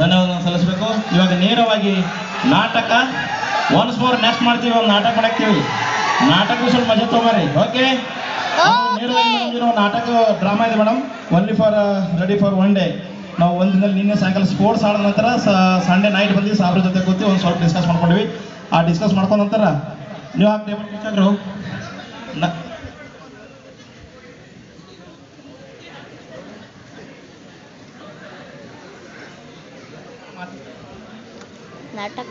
ಧನ್ಯವಾದಗಳನ್ನು ಸಲ್ಲಿಸಬೇಕು. ಇವಾಗ ನೇರವಾಗಿ ನಾಟಕ ಒನ್ಸ್ ಮೋರ್ ನೆಕ್ಸ್ಟ್ ಮಾಡ್ತೀವಿ, ಒಂದು ನಾಟಕ ಮಾಡಾಕ್ತೀವಿ. ನಾಟಕ ಸ್ವಲ್ಪ ಮಜಾ ತಗೋರಿ. ಓಕೆ, ನೇರವಾಗಿ ನಾಟಕ ಡ್ರಾಮಾ ಇದೆ madam, only for ready for one day. ನಾವು ಒಂದು ದಿನದಲ್ಲಿ ನಿನ್ನೆ ಸಾಯಂಕಾಲ ಸ್ಪೋರ್ಟ್ಸ್ ಆಡಿದ ನಂತರ ಸಂಡೇ ನೈಟ್ ಬಂದು ಸಾಬ್ರ ಜೊತೆ ಕೂತಿ ಒಂದು ಸ್ವಲ್ಪ ಡಿಸ್ಕಸ್ ಮಾಡ್ಕೊಂಡ್ವಿ. ಆ ಡಿಸ್ಕಸ್ ಮಾಡ್ಕೊಂಡ ನಂತರ ನೀವು ಆ ಟೇಬಲ್ ಮುಚ್ಚಾಕ್ರು नाटक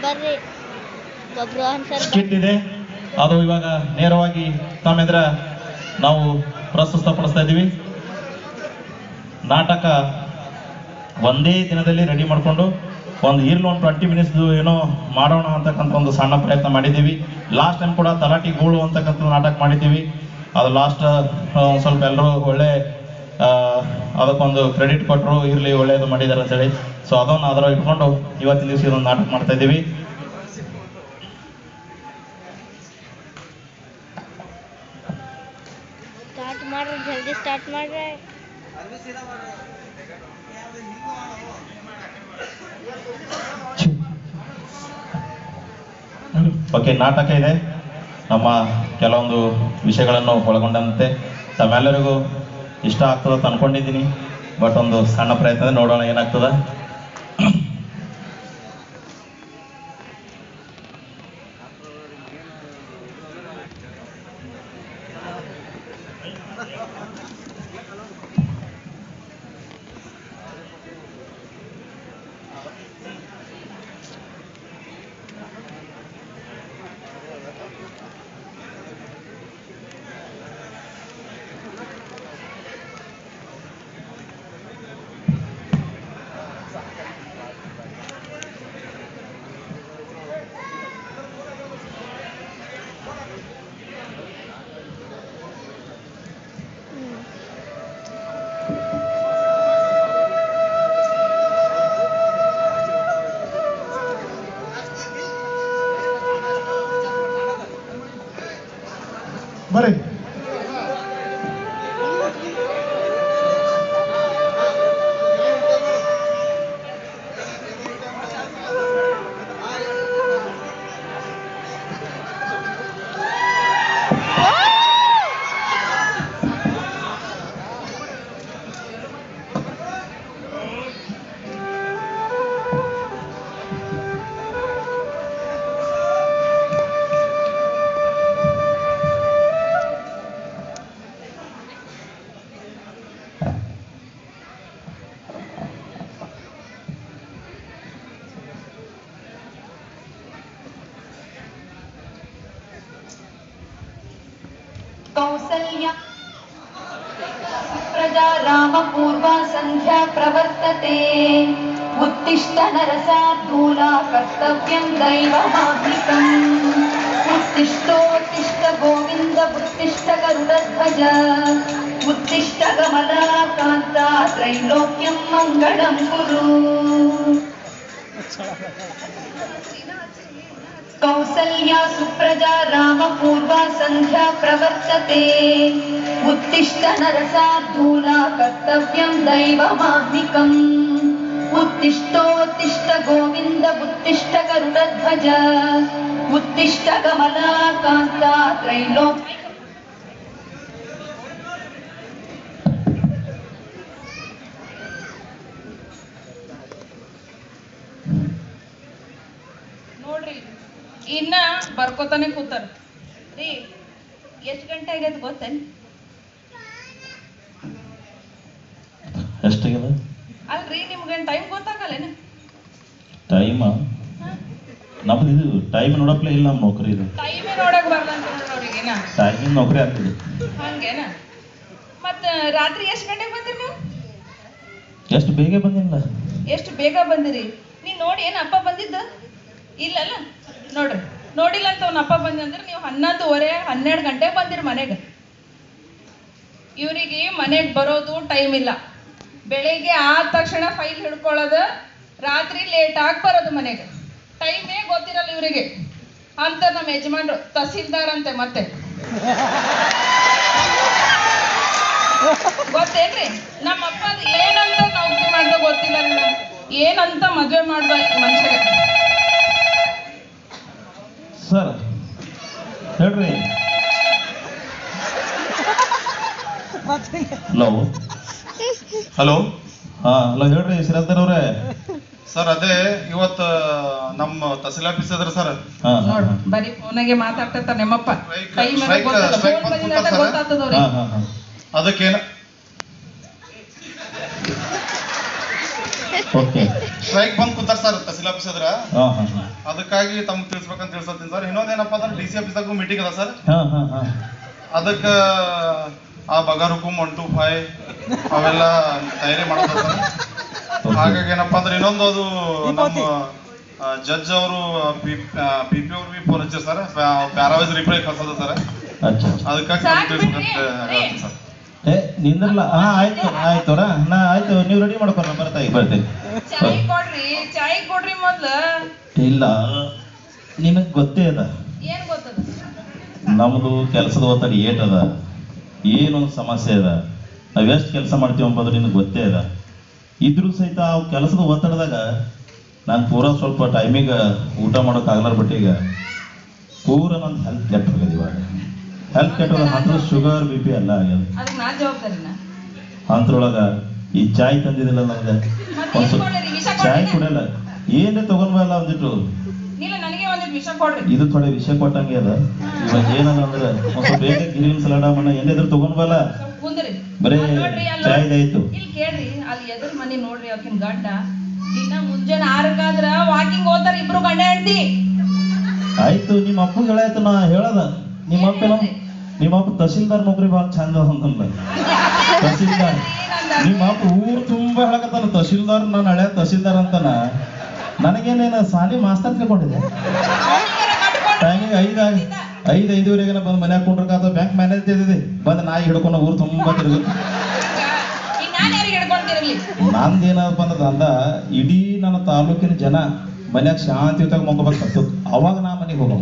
ಬರ್ರಿ ಸ್ಕಿಟ್ ಇದೆ, ಅದು ಇವಾಗ ನೇರವಾಗಿ ತಮ್ಮೆದ್ರ ನಾವು ಪ್ರಸ್ತುತಪಡಿಸ್ತಾ ಇದ್ದೀವಿ. ನಾಟಕ ಒಂದೇ ದಿನದಲ್ಲಿ ರೆಡಿ ಮಾಡಿಕೊಂಡು ಒಂದು 20 ಮಿನಿಟ್ಸ್ ಏನೋ ಮಾಡೋಣ ಅಂತಕ್ಕಂಥ ಒಂದು ಸಣ್ಣ ಪ್ರಯತ್ನ ಮಾಡಿದ್ದೀವಿ. ಲಾಸ್ಟ್ ಟೈಮ್ ಕೂಡ ತಲಾಟಿ ಗೂಳು ಅಂತಕ್ಕಂಥ ನಾಟಕ ಮಾಡಿದ್ದೀವಿ. ಅದು ಲಾಸ್ಟ್ ಸ್ವಲ್ಪ ಎಲ್ಲರೂ ಒಳ್ಳೆ ಅದಕ್ಕೊಂದು ಕ್ರೆಡಿಟ್ ಕೊಟ್ಟರು, ಇರಲಿ ಒಳ್ಳೆಯದು ಮಾಡಿದ್ದಾರೆ ಅಂತೇಳಿ. ಸೊ ಅದನ್ನು ಅದರ ಇಟ್ಕೊಂಡು ಇವತ್ತಿನ ದಿವಸ ಇದೊಂದು ನಾಟಕ ಮಾಡ್ತಾ ಇದ್ದೀವಿ. ಜಲ್ದಿ ಸ್ಟಾರ್ಟ್ ಮಾಡ್ರೆ. ಓಕೆ, ನಾಟಕ ಇದೆ, ನಮ್ಮ ಕೆಲವೊಂದು ವಿಷಯಗಳನ್ನು ಒಳಗೊಂಡಂತೆ ತಮ್ಮೆಲ್ಲರಿಗೂ ಇಷ್ಟ ಆಗ್ತದೆ ಅಂತ ಅನ್ಕೊಂಡಿದ್ದೀನಿ. ಬಟ್ ಒಂದು ಸಣ್ಣ ಪ್ರಯತ್ನ, ನೋಡೋಣ ಏನಾಗ್ತದ. ಬರ್ರಿ. कौसल्या प्रजा रामपूर्वा संध्या प्रवर्तते उत्तिष्ठ नरसार्दूला कर्तव्यं दैवमाह्निकम् उत्तिष्ठोत्तिष्ठ गोविन्द उत्तिष्ठ गरुडध्वज उत्तिष्ठ कमलाकान्ता त्रैलोक्यं मङ्गलं कुरु कौसल्या सुप्रजा रामपूर्वा संध्या प्रवर्तते उत्तिष्ठ नरसार्दूला कर्तव्यं दैवमाह्निकम् उत्तिष्ठोत्तिष्ठ गोविन्द उत्तिष्ठ गरुडध्वज उत्तिष्ठ कमलाकान्ता त्रैलोक्यं ಇನ್ನ ಬರ್ಕೋತಾನೆ ಕೂತಾರ ರೀ. ಎಷ್ಟು ಗಂಟೆ ಆಗ್ಯದ ಗೊತ್ತೇನ್? ಎಷ್ಟಾಗ್ಯದ ಅಲ್ರಿ, ನಿಮ್ಗೇನು ಟೈಮ್ ಗೊತ್ತಾಗಲ್ಲೇನ? ಟೈಮ್ ನಮ್ದು ಇದು ಟೈಮ್ ನೋಡಪ್ಲೇ ಇಲ್ಲ. ನಮ್ಮ ನೌಕರಿ ಇದು ಟೈಮೇ ನೋಡಕ್ ಬರ್ಲಂತ ಅವ್ರಿಗೇನ ಟೈಮಿಂಗ್ ನೌಕರಿ ಆಗ್ತದೆ. ಹಂಗೇನ? ಮತ್ತ ರಾತ್ರಿ ಎಷ್ಟು ಗಂಟೆಗೆ ಬಂದಿರಿ ನೀವು? ಎಷ್ಟು ಬೇಗ ಬಂದಿಲ್ಲ. ಎಷ್ಟು ಬೇಗ ಬಂದಿರಿ? ನೀ ನೋಡಿ ಏನ್ ಅಪ್ಪ ಬಂದಿದ್ದ ಇಲ್ಲಲ್ಲ? ನೋಡ್ರಿ, ನೋಡಿಲ್ಲ ಅಂತ ಅವ್ನ ಅಪ್ಪ ಬಂದಂದ್ರೆ ನೀವು 11:30 12 ಗಂಟೆ ಬಂದಿರಿ ಮನೆಗೆ. ಇವರಿಗೆ ಮನೆಗೆ ಬರೋದು ಟೈಮ್ ಇಲ್ಲ. ಬೆಳಿಗ್ಗೆ ಆದ ತಕ್ಷಣ ಫೈಲ್ ಹಿಡ್ಕೊಳ್ಳೋದು, ರಾತ್ರಿ ಲೇಟ್ ಆಗಿ ಬರೋದು ಮನೆಗೆ. ಟೈಮೇ ಗೊತ್ತಿರಲ್ಲ ಇವರಿಗೆ ಅಂತ ನಮ್ಮ ಯಜಮಾನ್ರು ತಹಸೀಲ್ದಾರ್ ಅಂತೆ ಮತ್ತೆ ಹೇಳ್ರಿ ನಮ್ಮಪ್ಪ ಅದು ಏನಂತ ನೌಕರಿ ಮಾಡ್ದ ಗೊತ್ತಿಲ್ಲ ನನಗೆ. ಏನಂತ ಮದ್ವೆ ಮಾಡ್ದ ಮನುಷ್ಯಗೆ. ಸರ್ ಹೇಳ್ರಿ. ಹಲೋ ಹಲೋ ಹಾ ಹಲೋ ಹೇಳ್ರಿ ಸಿರಾಜ್ದಾರ್ ಅವ್ರೆ. ಸರ್ ಅದೇ ಇವತ್ತು ನಮ್ಮ ತಹಸೀಲ್ ಆಫೀಸ್ ಅದ್ರ ಸರ್ ಹಾ ಹಾ ನೋಡ್ ಬರೀ ಫೋನಾಗೆ ಮಾತಾಡ್ತಿರ್ತಾರ ನಿಮ್ಮಪ್ಪ. ಕೈ ಮೇಲೆ ಸ್ಟ್ರೈಕ್ ಗೊತ್ತಲ್ಲ, ಸ್ಟ್ರೈಕ್ ಫೋನ್ ಬಂದ್ ಬಂದಿಲ್ಲ ಅಂತ ಕೂತಾರ್ ಗೊತ್ತಾಗ್ತದ ಹಾ ಅವ್ರಿಗೆ. ಹಾ ಹಾ ಅದಕ್ಕೇನ ಓಕೆ ಸ್ಟ್ರೈಕ್ ಬಂದ್ ಕೂತಾರ ಸರ್ ತಹಸೀಲ್ ಆಫೀಸ್ ಅದ್ರ. ಹಾ ಹಾ ಹಾ ಅದಕ್ಕಾಗಿ ತಮ್ಗೆ ತಿಳಿಸ್ಬೇಕಂತ ತಿಳಿಸತ್ತೀನಿ ಸರ್. ಇನ್ನೊಂದೇನಪ್ಪ ಅಂದ್ರೆ ಡಿ ಸಿ ಆಫೀಸಾಗೂ ಮೀಟಿಂಗ್ ಅದ ಸರ್. ಹಾ ಹಾ ಹಾ ಅದಕ್ಕ ಆ ಬಗಾರ್ ಹುಕುಮ್ 1 to 5 ಅವೆಲ್ಲ ತಯಾರಿ ಮಾಡೋದ ಸರ್. ಹಾಗಾಗಿ ಏನಪ್ಪಾ ಅಂದ್ರೆ ಇನ್ನೊಂದು ಅದು ನಮ್ಮ ಜಡ್ಜ್ ಅವರು ಪಿ ಪಿ ಅವರು ಬಿ ಫೋನ್ ಹಚ್ಚಾರ ಸರ್. ಪ್ಯಾರಾವೈಸ್ ರಿಪ್ಲೈ ಕಳ್ಸೋದ ಸರ್. ಅಚ್ಚಾ ಅದಕ್ಕಾಗಿ ಸಾಕ್ ತಮ್ಗೆ ತಿಳಿಸ್ಬೇಕಂತ ಬಿಡ್ರಿ. ಹೇಳ್ತೀನಿ ಸರ್. ಏ ನಿಂದ್ರಲ್ಲ ಹಾ ಆಯ್ತು ಆಯ್ತವ್ರ ನಾ ಆಯ್ತು ನೀವು ರೆಡಿ ಮಾಡ್ಕೊರ ಬರ್ತೇನೆ. ಚಾಯ್ ಕೊಡ್ರಿ, ಚಾಯ್ ಕೊಡ್ರಿ ಮೊದ್ಲು. ಇಲ್ಲ ನಿನಗ್ ಗೊತ್ತೇ ಅದ ಏನ್ ಗೊತ್ತದ? ನಮ್ದು ಕೆಲಸದ ಒತ್ತಡ ಏಟ್ ಅದ, ಏನೊಂದು ಸಮಸ್ಯೆ ಅದ, ನಾವ್ ಎಷ್ಟು ಕೆಲಸ ಮಾಡ್ತೀವಿ ಅಂಬೋದು ನಿನಗೆ ಗೊತ್ತೇ ಅದ. ಇದ್ರೂ ಸಹಿತ ಆ ಕೆಲಸದ ಒತ್ತಡದಾಗ ನಾನು ಪೂರಾ ಸ್ವಲ್ಪ ಟೈಮಿಗೆ ಊಟ ಮಾಡೋಕೆ ಆಗ್ಲಾರ ಬಟ್ ಈಗ ಪೂರ ನನ್ನ ಹೆಲ್ತ್ ಕೆಟ್ಟ ಹೋಗ್ಯದ. ಇವಾಗ ಹೆಲ್ತ್ ಕೆಟ್ಟೋದ ಅಂತ ಶುಗರ್ ಬಿ ಪಿ ಎಲ್ಲ ಆಗ್ಯದ. ಅದಕ್ಕೆ ನಾ ಜವಾಬ್ದಾರಿನ. ಅಂತ್ರೊಳಗ ಈ ಚಾಯ್ ತಂದಿದಿಲ್ಲ ನನಗೆ ಮತ್ತೆ ಒಂದು ಏನ್ ಸ್ವಲ್ಪ ಕೊಡ್ಲಿ? ವಿಷ ಚಾಯ್ ಕೊಡ್ರಿ. ಕುಡಿಯಲ್ಲ ಏನೇ ತಗೊಂಡ್ಬಲ್ಲ ಒಂದಿಟ್ಟು ಇಲ್ಲ ನನಗೆ ಒಂದಿಟ್ಟು ವಿಷ ಕೊಡ್ರಿ. ಇದು ಥೋಡೆ ವಿಷ ಕೊಟ್ಟಂಗೆ ಅದ. ಇವಾಗ ಏನದ ಅಂದ್ರೆ ಒಂದ್ ಸ್ವಲ್ಪ ಬೇಗ ಗ್ರೀನ್ ಸಲಾಡ ಮಣ್ಣ ಏನಿದ್ರು ತಗೊಂಡ್ಬಲ್ಲ ಸ್ವಲ್ಪ ಕುಂದ್ರಿ. ಬರೇ ಅಲ್ಲ್ ನೋಡ್ರಿ, ಅಲ್ಲ್ ಚಾಯ್ದಾಯ್ತು. ಇಲ್ಲಿ ಕೇಳ್ರಿ, ಅಲ್ಲಿ ಎದುರು ಮನೆ ನೋಡ್ರಿ ಆಕಿನ ಗಂಡ ದಿನ ಮುಂಜಾನೆ 6 ವಾಕಿಂಗ್ ಹೋಗ್ತಾರ ಇಬ್ರು ಗಂಡ ಹೆಂಡತಿ. ಆಯ್ತು ನಿಮ್ಮ ಅಪ್ಪಗೆ ಹೇಳಾಯ್ತು ನಾ ಹೇಳದ ನಿಮ್ಮ ಅಪ್ಪ ತಹಸೀಲ್ದಾರ್ ನೌಕರಿ ಭಾಳ ಚಂದ ಅಂತಂದ. ತಹಸೀಲ್ದಾರ್ ನಿಮ್ಮ ಅಪ್ಪ ಊರು ತುಂಬಾ ಹೇಳಕತ್ತಾನ ತಹಸೀಲ್ದಾರ್, ನಾನು ಹಳೆ ತಹಸೀಲ್ದಾರ್ ಅಂತಾನ. ನನಗೇನೇನು ಸಾಲಿ ಮಾಸ್ತರ್ ತಿಳ್ಕೊಂಡಿದೆ. ಟೈಮಿಗೆ 5:05 ಬಂದು ಮನ್ಯಾಗ ಕುಂಡ್ರಕಾತ ಬ್ಯಾಂಕ್ ಮ್ಯಾನೇಜರ್ ಇದ್ದಿದೆ ಬಂದು ನಾಯಿ ಹಿಡ್ಕೊಂಡು ಊರು ತುಂಬಾ ತಿರುಗುತ್ತೆ. ಈಗ ನಾನು ಯಾರಿಗೆ ಹಿಡ್ಕೊಂತಿರ್ಲಿ? ನಂದೇನಪ್ಪ ಅಂದ್ರೆ ಅಂದ ಇಡೀ ನನ್ನ ತಾಲೂಕಿನ ಜನ ಮನ್ಯಾಗ ಶಾಂತಿಯುತಾಗ ಮಗ್ಕೋಬೇಕು. ಅವಾಗ ನಾ ಮನೆಗೆ ಹೋಗೋಣ.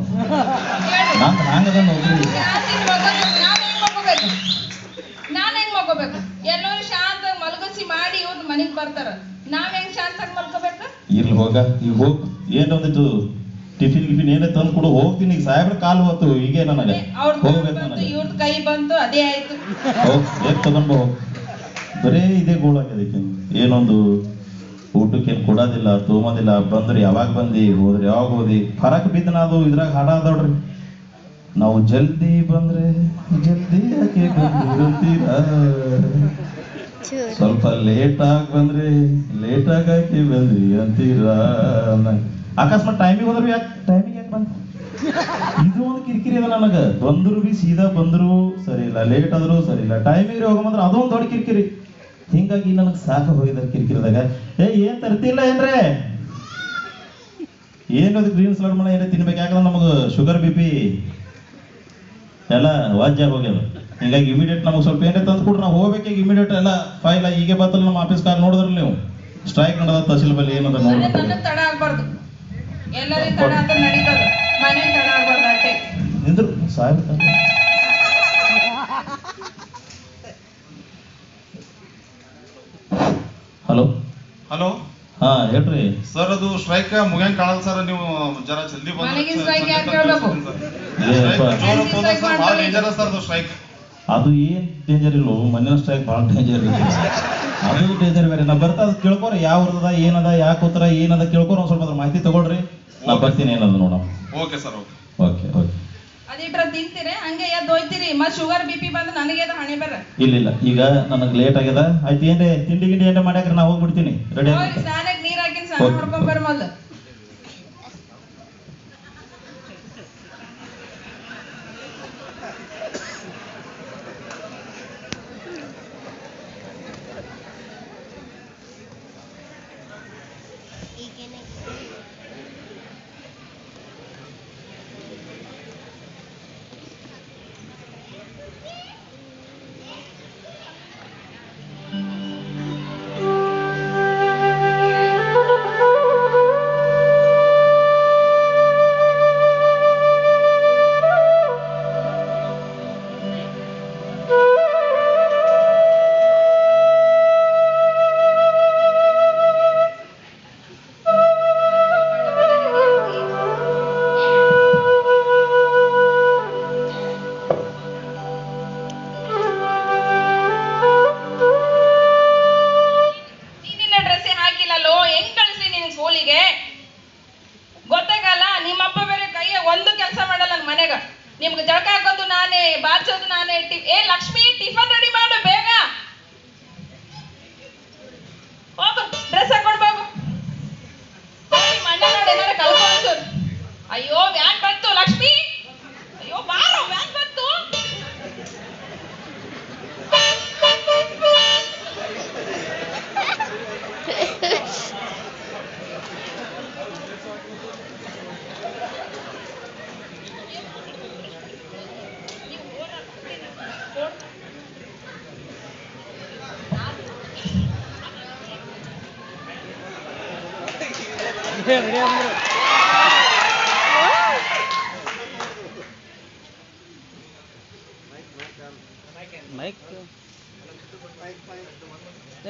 ನಂದು ಹಂಗದ ನೌಕರಿ. ನಾನ್ ಹೆಂಗ್ ಮಕ್ಕೋಬೇಕು? ಎಲ್ಲರೂ ಶಾಂತ ಮಲಗಸಿ ಮಾಡಿ ಇವ್ರು ಮನೆಗ್ ಬರ್ತಾರ. ನಾವ್ ಹೆಂಗ್ ಶಾಂತಾಗಿ ಮಲ್ಕೋಬೇಕು? ಇರ್ಲಿ ಹೋಗ ಈಗ ಹೋಗ್ ಏನೊಂದಿತ್ತು ಟಿಫಿನ್ ಗಿಫಿನ್ ಏನೇ ತಂದು ಕೊಡು ಹೋಗ್ತೀನಿ. ಈಗ ಸಾಹೇಬ್ರ ಕಾಲು ಹೊತ್ತು ಹೀಗೆ ನನಗೆ ಅವ್ರದ್ದು ಹೋಗ್ಬೇಕು. ಬಂತು, ನನಗೆ ಇವ್ರದ್ದು ಕೈ ಬಂತು, ಅದೇ ಆಯ್ತು. ಹೋಗ್ ಏನ್ ತಗೊಂಡ್ ಹೋಗ್. ಬರೇ ಇದೇ ಗೋಳಾಗ್ಯದಕ್ಕೆ. ಏನೊಂದು ಊಟಕ್ಕೇನು ಕೊಡೋದಿಲ್ಲ, ತೊಗೊಂಬೋದಿಲ್ಲ. ಬಂದ್ರೆ ಯಾವಾಗ ಬಂದಿ, ಹೋದ್ರೆ ಯಾವಾಗ ಹೋದಿ. ಫರಕ್ ಬಿದ್ದು ನಾವು ಇದ್ರಾಗ ಹಾಡ ಅದಾವ್ರಿ. ನಾವು ಜಲ್ದಿ ಬಂದ್ರೆ ಜಲ್ದಿ ಯಾಕೆ ಬಂದಿರಂತೀರ, ಸ್ವಲ್ಪ ಲೇಟ್ ಆಗಿ ಬಂದ್ರೆ ಲೇಟ್ ಆಗಿ ಬಂದ್ರಿ ಅಂತೀರ. ಅಕಸ್ಮಾತ್ ಟೈಮಿಗೆ ಹೋದ್ರೆ ಯಾಕೆ ಟೈಮಿಗೆ ಯಾಕೆ ಬಂದ, ಇದು ಒಂದು ಕಿರಿಕಿರಿ ಅದ ನನಗೆ. ಬಂದ್ರು ಬಿ ಸೀದಾ ಬಂದ್ರು ಸರಿ ಇಲ್ಲ, ಲೇಟ್ ಆದ್ರು ಸರಿ ಇಲ್ಲ, ಟೈಮಿಗೆ ಹೋಗಂದ್ರೆ ಅದೊಂದು ದೊಡ್ಡ ಕಿರಿಕಿರಿ. ಹಿಂಗಾಗಿ ನನಗೆ ಸಾಕ ಹೋಗಿದ್ದಾರೆ ಕಿರಿಕಿರಿದಾಗ. ಏನ್ ತರ್ತಿಲ್ಲ ಏನ್ರೆ ಏನದು ಗ್ರೀನ್ ಸಲಾಡ್ ಮನೆ ಏನೇ ತಿನ್ಬೇಕು. ಯಾಕಂದ್ರೆ ನಮಗೆ ಶುಗರ್ ಬಿ ಪಿ ಎಲ್ಲ ವಾಜ್ಯ ಹೋಗ್ಯದ. ಹಿಂಗಾಗಿ ಇಮಿಡಿಯೇಟ್ ನಮಗೆ ಸ್ವಲ್ಪ ಏನೇ ತಂದು ಕೊಡ್ರಿ, ನಾವು ಹೋಗ್ಬೇಕು. ಇಮಿಡಿಯೇಟ್ ಎಲ್ಲ ಫೈಲ್ ಹೀಗೆ ಬರ್ತಲ್ಲ ನಮ್ಮ ಆಫೀಸ್ ಕಾಲ್ ನೋಡಿದ್ರಲ್ಲ ನೀವು. ಸ್ಟ್ರೈಕ್ ನಡೆದ ತಹಸೀಲ್ ಬಲ್ಲಿ ಏನದ ನೋಡಿ. ನನಗೆ ತಡ ಆಗ್ಬಾರ್ದು, ಎಲ್ಲರಿಗೂ ತಡ ಅಂತ ನಡೀತದ, ಮನೆ ತಡ ಆಗ್ಬಾರ್ದು ಅಷ್ಟೇ. ನಿಂದ್ರು ಸಾಹೇಬ್. ಹಲೋ ಹಲೋ ಹಾ ಹೇಳ್ರಿ ಸರ್. ಅದು ಸ್ಟ್ರೈಕ್ ಮುಗಿಯಂಗ್ ಕಾಣಲ್ಲ ಸರ್. ನೀವು ಜರ ಜಲ್ದಿ ಮನೆಗೆ strike ಯಾಕ್ ಹೇಳ್ಬೇಕು? ಭಾಳ ಡೇಂಜರಸ್ ಸರ್ ಅದು ಸ್ಟ್ರೈಕ್. ಅದು ಏನ್ ಡೇಂಜರ್ ಇಲ್ಲೋ, ಮನೆ ಸ್ಟ್ರೈಕ್ ಭಾಳ ಡೇಂಜರ್ ಇರುತ್ತೆ. ಅದು ಡೇಂಜರ್ ಬೇರೆ. ನಾ ಬರ್ತಾ ಅದು ಕೇಳ್ಕೊರಿ, ಯಾವ ಊರದ ಏನದ, ಯಾಕೆ ಉತ್ತರ ಏನದ ಕೇಳ್ಕೊರಿ. ಒಂದ್ ಸ್ವಲ್ಪ ಅದ್ರ ಮಾಹಿತಿ ತಗೊಳ್ರಿ, ನಾ ಬರ್ತೀನಿ ಏನದ ನೋಡೋಣ. Okay sir. Okay okay okay. ಅದಿಟ್ರ ತಿಂತೀರಿ ಹಂಗೆ ಎದ್ದು ಹೋಯ್ತಿರಿ. ಮತ್ ಶುಗರ್ ಬಿ ಪಿ ಬಂದು ನನಗೆ ಅದು ಹಣೆ ಬರ. ಇಲ್ಲ ಈಗ ನನಗೆ ಲೇಟ್ ಆಗ್ಯದ. ಆಯ್ತು ಏನ್ರಿ ತಿಂಡಿ ಗಿಂಡಿ ಏನ್ರ ಮಾಡ್ಯಾಕ್ರಿ, ನಾ ಹೋಗ್ಬಿಡ್ತೀನಿ. ರೆಡಿ ಹೋಗಿ ಸ್ನಾನಕ್ಕೆ ನೀರ್ ಹಾಕಿನ ಸ್ನಾನ ಮಾಡ್ಕೊಂಡ್ ಬರ್ ಮೊದ್ಲು. ಈಗೇನೆ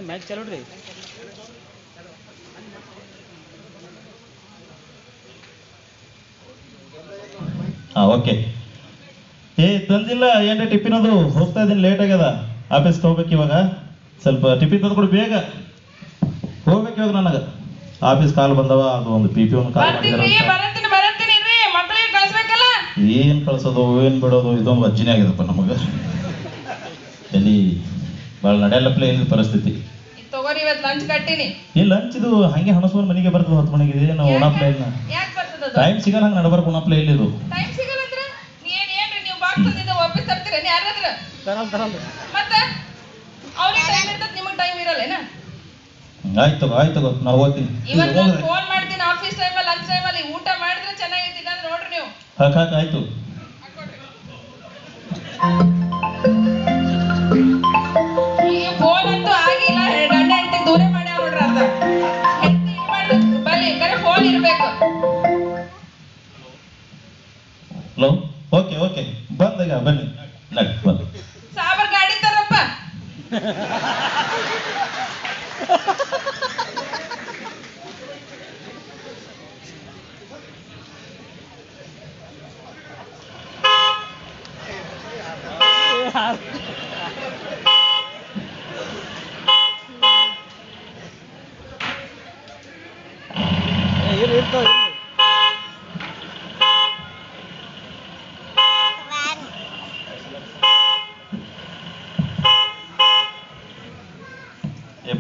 मैच चलो रे ಓಕೆ ತಂದಿಲ್ಲ ಏನ್ರಿ ಟಿಫಿನ್ ಅದು ಹೋಗ್ತಾ ಇದೀನಿ ಲೇಟ್ ಆಗ್ಯದ ಆಫೀಸ್ಗೆ ಹೋಗ್ಬೇಕು ಇವಾಗ ಸ್ವಲ್ಪ ಟಿಫಿನ್ ತಂದು ಕೊಡಿ ಬೇಗ ಹೋಗ್ಬೇಕು ಇವಾಗ ನನಗೆ ಆಫೀಸ್ ಕಾಲ್ ಬಂದವ ಅದು ಒಂದು ಪಿ ಪಿ ಒಂದು ಕಾಲ್ ಏನ್ ಕಳ್ಸೋದು ಏನ್ ಬಿಡೋದು ಇದೊಂದು ಅಜ್ಜಿನೇ ಆಗ್ಯದಪ್ಪ ನಮಗೆ ಎಲ್ಲಿ ಭಾಳ ನಡೆಯಲ್ಲಪ್ಲೆ ಏನಿಲ್ಲ ಪರಿಸ್ಥಿತಿ ತಗೋರಿ ಇವತ್ತು ಲಂಚ್ ಕಟ್ಟಿನಿ ಈ ಲಂಚ್ ಇದು ಹಂಗೆ ಹಣಸ್ಕೊಂಡು ಮನೆಗೆ ಬರ್ತದೆ 10 ಮನೆಗೆ ನಾವು ಉಣಪ್ಲೆ ಇಲ್ಲ ಯಾಕೆ ಬರ್ತದ ಟೈಮ್ ಸಿಗಲ್ಲ ಹಂಗೆ ನಡಬರ್ಕ ಉಣಪ್ಲೆ ಇಲ್ಲಿ ಇದು ಟೈಮ್ ಸಿಗಲ್ಲ ಅಂದ್ರೆ ಏನ್ರಿ ನೀವು ಬಾಕ್ಸ್ ತಂದಿದ್ದ ವಾಪಸ್ ತರ್ತೀರ ಯಾರಾದ್ರ ಮತ್ತೆ ಅವ್ರಿಗೆ ಟೈಮ್ ಇರ್ತದ ನಿಮಗೆ ಟೈಮ್ ಇರಲ್ಲೇನ ಆಯ್ತು ನಾವು ಹೋಗ್ತೀನಿ ಇವತ್ತು ಫೋನ್ ಮಾಡ್ತೀನಿ ಆಫೀಸ್ ಟೈಮಲ್ಲಿ ಲಂಚ್ ಟೈಮಲ್ಲಿ ಊಟ ಮಾಡಿದ್ರೆ ಚೆನ್ನಾಗಿದ್ದಿಲ್ಲ ಅಂದ್ರೆ ನೋಡ್ರಿ ನೀವು ಆಯ್ತು ಈ ಫೋನ್ ಅಂತೂ ಆಗಿಲ್ಲ ಗಂಡ ಹೆಂಡತಿ ದೂರ ಮಾಡಿ ನೋಡ್ರಿ ಅರ್ಧ ಹೆಂಡತಿ ಇದು ಮಾಡಿದ್ರೆ ಬಲಿ ಕರೆ ಫೋನ್ ಇರ್ಬೇಕು ಹಲೋ ಓಕೆ ಬಂದಾಗ ಬನ್ನಿ ನಡಿ ಬಂದು ಸಾಬರ್ ಗಾಡಿ ತರಪ್ಪ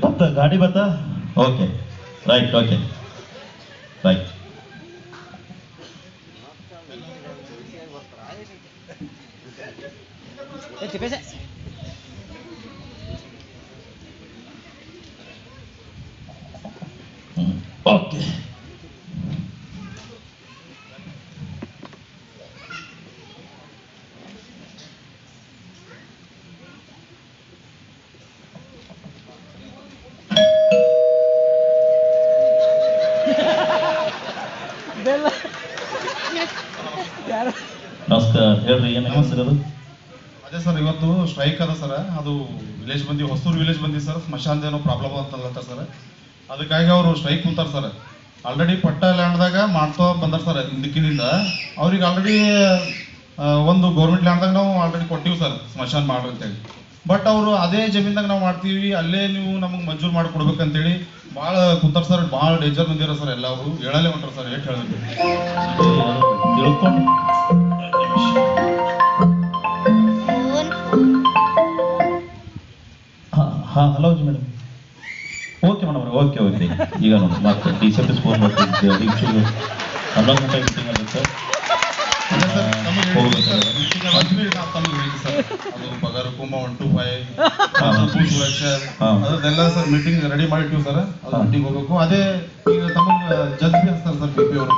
ಬತ್ತ ಗಾಡಿ ಬತ್ತಾ ಓಕೆ ರೈಟ್ ಓಕೆ ನಮಸ್ಕಾರ ಹೇಳ್ರಿ ಏನು ಹೆಸರು ಅದು ಅದೇ ಸರ್ ಇವತ್ತು ಸ್ಟ್ರೈಕ್ ಅದ ಸರ್ ಅದು ವಿಲೇಜ್ ಬಂದಿ ಹೊಸೂರು ವಿಲೇಜ್ ಬಂದಿ ಸರ್ ಸ್ಮಶಾನದೇನೋ ಪ್ರಾಬ್ಲಮ್ ಅಂತಲ್ಲ ಸರ್ ಅದಕ್ಕಾಗಿ ಅವರು ಸ್ಟ್ರೈಕ್ ಕುಂತಾರ ಸರ್ ಆಲ್ರೆಡಿ ಪಟ್ಟ ಲ್ಯಾಂಡ್ದಾಗ ಮಾಡ್ತಾ ಬಂದಾರ ಸರ್ ದಿಕ್ಕಿನಿಂದ ಅವ್ರಿಗೆ ಆಲ್ರೆಡಿ ಒಂದು ಗೌರ್ಮೆಂಟ್ ಲ್ಯಾಂಡ್ದಾಗ ನಾವು ಆಲ್ರೆಡಿ ಕೊಟ್ಟಿವಿ ಸರ್ ಸ್ಮಶಾನ ಮಾಡ್ರಿ ಅಂತೇಳಿ ಬಟ್ ಅವರು ಅದೇ ಜಮೀನ್ದಾಗ ನಾವು ಮಾಡ್ತೀವಿ ಅಲ್ಲೇ ನೀವು ನಮಗೆ ಮಂಜೂರು ಮಾಡಿ ಕೊಡ್ಬೇಕಂತೇಳಿ ಭಾಳ ಕುಂತಾರ ಸರ್ ಭಾಳ ಡೇಂಜರ್ ಬಂದಿರ ಸರ್ ಎಲ್ಲ ಅವರು ಹೇಳಲೇ ಹೊಂಟಾರ ಸರ್ ಎಷ್ಟು ಹೇಳಿದ್ರು ತಿಳ್ಕೊಂಡು hello G madam okay madam okay ಈಗ ನೋಡಿ ಮತ್ತೆ ಡಿ ಸಿ ಆಫೀಸ್ ಫೋನ್ ಮಾಡ್ತಿದ್ದೆ 11 ಗಂಟೆಗೆ ಮೀಟಿಂಗ್ ಆಗುತ್ತೆ ಅದು ಪಗಾರ ಕುಂಭ 125 ಸುರಕ್ಷಾ ಅದೆಲ್ಲ ಸರ್ ಮೀಟಿಂಗ್ ರೆಡಿ ಮಾಡಿಟ್ಟಿವಿ ಸರ್ ಅದು ಮೀಟಿಂಗ್ ಹೋಗ್ಬೇಕು ಅದೇ ಈಗ ತಮಗೆ ಜಡ್ಜ್ ಬಿ ಹಚ್ತಾರೆ ಸರ್ ಪಿ ಪಿ ಅವರು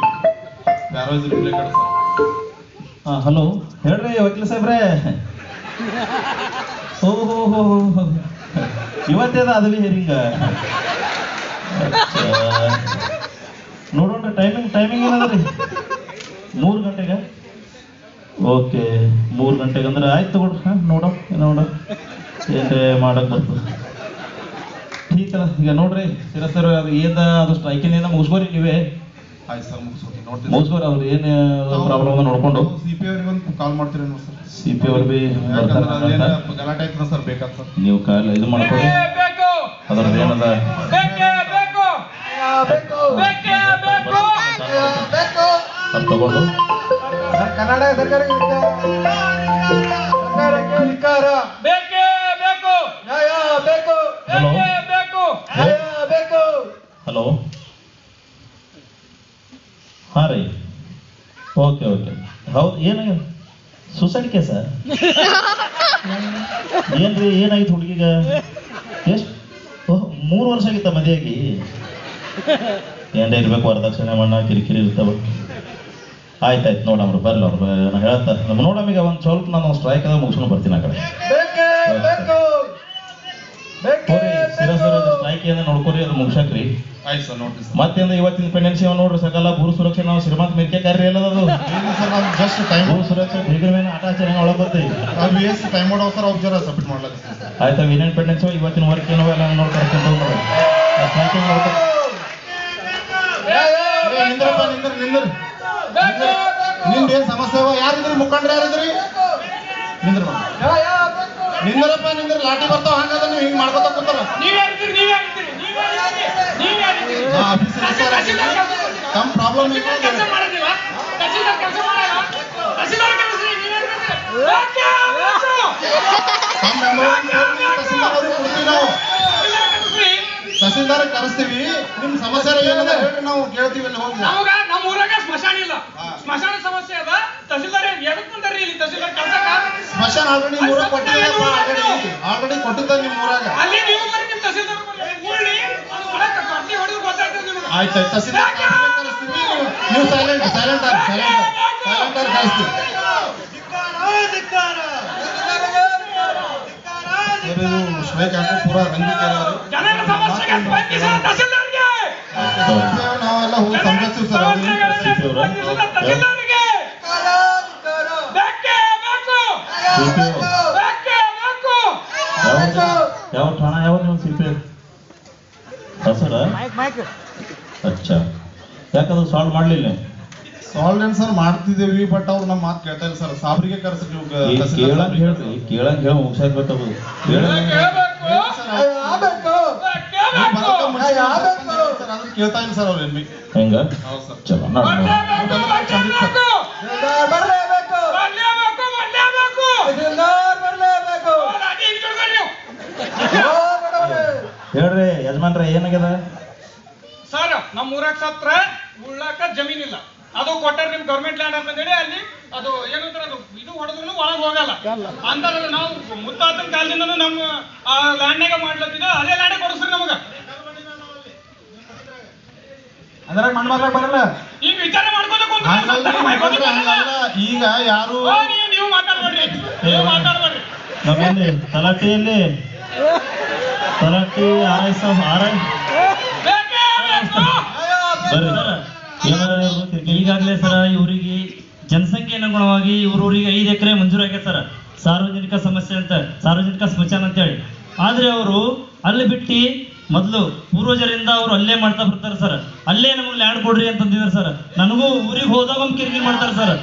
ಪ್ಯಾರೋಸ್ ರಿಲೇಟೆಡ್ ಸರ್ ಹಲೋ ಹೇಳ್ರಿ ವಕೀಲ ಸಾಹೇಬ್ರೆ ಓಹೋ ಇವತ್ತೇದ ಅದು ಬಿ ಹೇರಿಂಗ ನೋಡೋಣ ಟೈಮಿಂಗ್ ಏನದ ರೀ 3 ಗಂಟೆಗೆ ಓಕೆ 3 ಗಂಟೆಗೆ ಅಂದ್ರೆ ಆಯ್ತು ತಗೊಳ್ರಿ ನೋಡೋ ಏನ್ರಿ ಮಾಡಕ್ ಬರ್ತದೆ ಠೀಕ್ ಅಲ್ಲ ಈಗ ನೋಡ್ರಿ ಸರ್ ಅದು ಅದು ಸ್ಟ್ರೈಕಿಂದ ಮುಗಿಸ್ಕೋರಿ ನೀವೇ ಆಯ್ತು ಸರ್ ನೋಡ್ತೀನಿ ಮುಗಿಸ್ಕೋರಿ ಅವ್ರು ಏನು ಪ್ರಾಬ್ಲಮ್ ನೋಡ್ಕೊಂಡು ಸಿ ಪಿ ಅವ್ರಿಗೆ ಒಂದು ಕಾಲ್ ಮಾಡ್ತೀರಿ ನೋಡಿ ಸರ್ ಸಿ ಪಿ ಅವ್ರು ಬಿ ಗಲಾಟೆ ಆಯ್ತದ ಸರ್ ಬೇಕಾದ ಸರ್ ನೀವು ಕಾಲ್ ಇದು ಮಾಡ್ಕೊಳ್ಳಿ ಅದ್ರದ್ದು ಏನದ ಅದು ತಗೊಂಡು ಕನ್ನಡ ಸರ್ಕಾರಕ್ಕೆ ಧಿಕ್ಕಾರ ನ್ಯಾಯ ಬೇಕು ನ್ಯಾಯ ಬೇಕು ಹಲೋ ಹಾಂ ರೀ ಓಕೆ ಹೌದು ಏನಾಗ್ಯದ ಸುಸೈಡ್ ಕೇಸ ಏನ್ರಿ ಏನಾಗಿತ್ತು ಹುಡುಗಿಗ ಎಷ್ಟು 3 ವರ್ಷ ಆಗಿತ್ತ ಮದುವೆಯಾಗಿ ಏನ್ರ ಇರ್ಬೇಕು ವರದಕ್ಷಿಣೆ ಮಣ್ಣ ಕಿರಿಕಿರಿ ಇರ್ತಾವ ಆಯ್ತು ನೋಡಮ್ರಿ ಬರ್ಲಿ ಅವ್ರು ನಾನು ಹೇಳ್ತಾರೆ ನಮ್ಮ ನೋಡಮ್ಮ ಈಗ ಒಂದು ಸ್ವಲ್ಪ ನಾನು ಸ್ಟ್ರೈಕ್ ಅದ ಮುಗಿಸ್ಕೊಂಡು ಬರ್ತೀನಿ ಆ ಕಡೆ ಸ್ಟ್ರೈಕ್ ಏನ ನೋಡ್ಕೊರಿ ಅದು ಮುಗ್ಸಕ್ರಿ ಆಯ್ತು ಸರ್ ನೋಡ್ರಿ ಸರ್ ಮತ್ತಿಂದ ಇವತ್ತಿನ ಪೆಂಡೆನ್ಸಿ ನೋಡ್ರಿ ಸಕಲ ಭೂ ಸುರಕ್ಷೆ ನಾವು ಶ್ರೀಮಂತ ಮೆರಿಕೆ ಕಾರ್ಯ ಎಲ್ಲದದು ಸರ್ ನಾವು ಜಸ್ಟ್ ಟೈಮ್ ಭೂ ಸುರಕ್ಷೆ ಬೀಗರ ಮೇಲೆ ಆಟ ಆಚರಣೆ ಒಳಗೆ ಬರ್ತೀವಿ ನಾವು ಎಷ್ಟು ಟೈಮ್ ಮಾಡೋ ಸರ್ ಅವ್ರು ಜರ ಸಬ್ಮಿಟ್ ಮಾಡ್ಲಕ್ಕ ಆಯ್ತಾ ಏನೇನು ಪೆಂಡೆನ್ಸಿ ಇವತ್ತಿನ ವರ್ಕ್ ಏನೋ ಎಲ್ಲ ನೋಡಿ ಕರ್ಕೊಂಡು ಹೋಗ್ರಿ ನಿಂದ್ರಪ್ಪ ನಿಂದ್ರಿ ನಿಮ್ದೇನ್ ಸಮಸ್ಯೆ ಅವ ಯಾರಿದ್ರಿ ಮುಖಂಡ್ರ ಯಾರಿದ್ರಿ ನಿಂದ್ರಪ್ಪ ಲಾಠಿ ಬರ್ತಾವ ಹಂಗದ ನೀವು ಹಿಂಗ್ ಮಾಡ್ಕೊತ ಕೂತಾರ ತಮ್ಮ ಪ್ರಾಬ್ಲಮ್ ತಹಸೀಲ್ದಾರ್ ಕರೆಸ್ತೀವಿ ನಿಮ್ ಸಮಸ್ಯೆ ಏನದ ಹೇಳ್ರಿ ನಾವು ಕೇಳ್ತೀವಿ ಅಲ್ಲಿ ಹೋಗಿ ನಮ್ಮ ಊರಾಗ ಸ್ಮಶಾನ ಇಲ್ಲ ಸ್ಮಶಾನ ಸಮಸ್ಯೆ ಅದ ತಹಸೀಲ್ದಾರ್ ಎದಕ್ ಬಂದಾರಿ ಇಲ್ಲಿ ತಹಸೀಲ್ದಾರ್ ಕೆಲಸಕ್ಕ ಸ್ಮಶಾನ ಆಲ್ರೆಡಿ ಊರಾಗ ಕೊಟ್ಟಿದ್ದಪ್ಪ ಆಲ್ರೆಡಿ ಕೊಟ್ಟಿದ್ದ ನಿಮ್ ಊರಾಗ ಅಲ್ಲಿ ನೀವು ಬರ್ರಿ ನಿಮ್ ತಹಸೀಲ್ದಾರ್ ಊರ್ಲಿ ಅದು ಒಳಗೆ ಕಟ್ಟಿ ಹೊಡೆದು ಗೊತ್ತಾಗ್ತದೆ ನಿಮಗೆ ಆಯ್ತು ತಹಸೀಲ್ದಾರ್ ಕರೆಸ್ತೀವಿ ನೀವು ಸೈಲೆಂಟ್ ಕರೆಸ್ತೀವಿ ಶ್ವೇಕ್ ಹಾಕೋ ಪೂರಾ ರಂಗಿ ಜನರ ಸಮಸ್ಯೆಗೆ ಸ್ಪಂದಿಸಿದ ತಹಸೀಲ್ದಾರ್ಗೆ ನಾವೆಲ್ಲ ಹೋಗಿ ಸಂಘಟಿಸ್ತೀವಿ ಸರ್ ತಹಸೀಲ್ದಾರ್ಗೆ ಬೇಕೇ ಬೇಕು ಯಾವ ಠಾಣಾ ಯಾವ್ದು ನೀವು ಸಿಪಿ ಸರ ಅಚ್ಚಾ ಯಾಕದು ಸಾಲ್ವ್ ಮಾಡ್ಲಿಲ್ಲ ಸಾಲ್ವ್ ಏನ್ ಸರ್ ಮಾಡ್ತಿದ್ದೇವಿ ಬಟ್ ಅವ್ರು ನಮ್ಮ ಮಾತು ಕೇಳ್ತಾ ಇಲ್ಲ ಸರ್ ಸಾಬ್ರಿಗೆ ಕರೆಸಿ ನೀವು ಕೇಳಂಗ್ ಹೇಳ್ರಿ ಕೇಳಂಗ್ ಹೇಳಿ ಮುಗಿಸಾಕ್ಬೇಕದು ಕೇಳ್ತಾ ಇಲ್ಲ ಸರ್ ಅವ್ರು ಏನ್ವಿ ಹೆಂಗ ಹೌದು ಸರ್ ಚಲೋ ಹೇಳ್ರಿ ಯಜಮಾನ್ರ ಏನಾಗ್ಯದ ಸರ್ ನಮ್ಮ ಊರಾಗ ಸತ್ರ ಉಳ್ಳಾಕ ಜಮೀನಿಲ್ಲ ಅದು ಕೊಟ್ಟಾರ ನಿಮ್ ಗೌರ್ಮೆಂಟ್ ಲ್ಯಾಂಡ್ ಅಂತ ಹೇಳಿ ಅಲ್ಲಿ ಅದು ಏನಂತಾರೆ ಅದು ಇದು ಹೊಡೆದ್ರು ಒಳಗೆ ಹೋಗಲ್ಲ ಅಂತ ನಾವು ಮುತ್ತಾತನ ಕಾಲದಿಂದ ನಮ್ಮ ಆ ಲ್ಯಾಂಡ್ನಾಗ ಮಾಡ್ಲತ್ತಿದ್ದ ಅದೇ ಲ್ಯಾಂಡ್ ಕೊಡಿಸ್ರಿ ನಮಗ ಅಂದ್ರೆ ಮಣ್ಮಗ್ಲಾಗ ಬರಲ್ಲ ಈಗ ವಿಚಾರ ಮಾಡ್ಕೋತ ಈಗ ಯಾರು ನೀವು ಮಾತಾಡ್ಬೇಡ್ರಿ ನೀವು ಮಾತಾಡ್ಬೇಡ್ರಿ ನಮ್ಮಲ್ಲಿ ತಲಾಟಿಯಲ್ಲಿ ತಲಾಟಿ ಆರೈ ಈಗಾಗಲೇ ಸರ ಇವರಿಗೆ ಜನಸಂಖ್ಯೆ ಅನುಗುಣವಾಗಿ ಊರಿಗೆ 5 ಎಕರೆ ಮಂಜೂರಾಗ್ಯದ ಸರ್ ಸಾರ್ವಜನಿಕ ಸಮಸ್ಯೆ ಅಂತ ಸಾರ್ವಜನಿಕ ಸ್ಮಶಾನ ಅಂತೇಳಿ ಆದ್ರೆ ಅವರು ಅಲ್ಲಿ ಬಿಟ್ಟು ಮೊದಲು ಪೂರ್ವಜರಿಂದ ಅವರು ಅಲ್ಲೇ ಮಾಡ್ತಾ ಬರ್ತಾರೆ ಸರ್ ಅಲ್ಲೇ ನಮಗೆ ಲ್ಯಾಂಡ್ ಕೊಡ್ರಿ ಅಂತಂದಿದ್ದಾರೆ ಸರ್ ನನಗೂ ಊರಿಗೆ ಹೋದಾಗ ಒಂದು ಕಿರಿಕಿರಿ ಮಾಡ್ತಾರೆ ಸರ್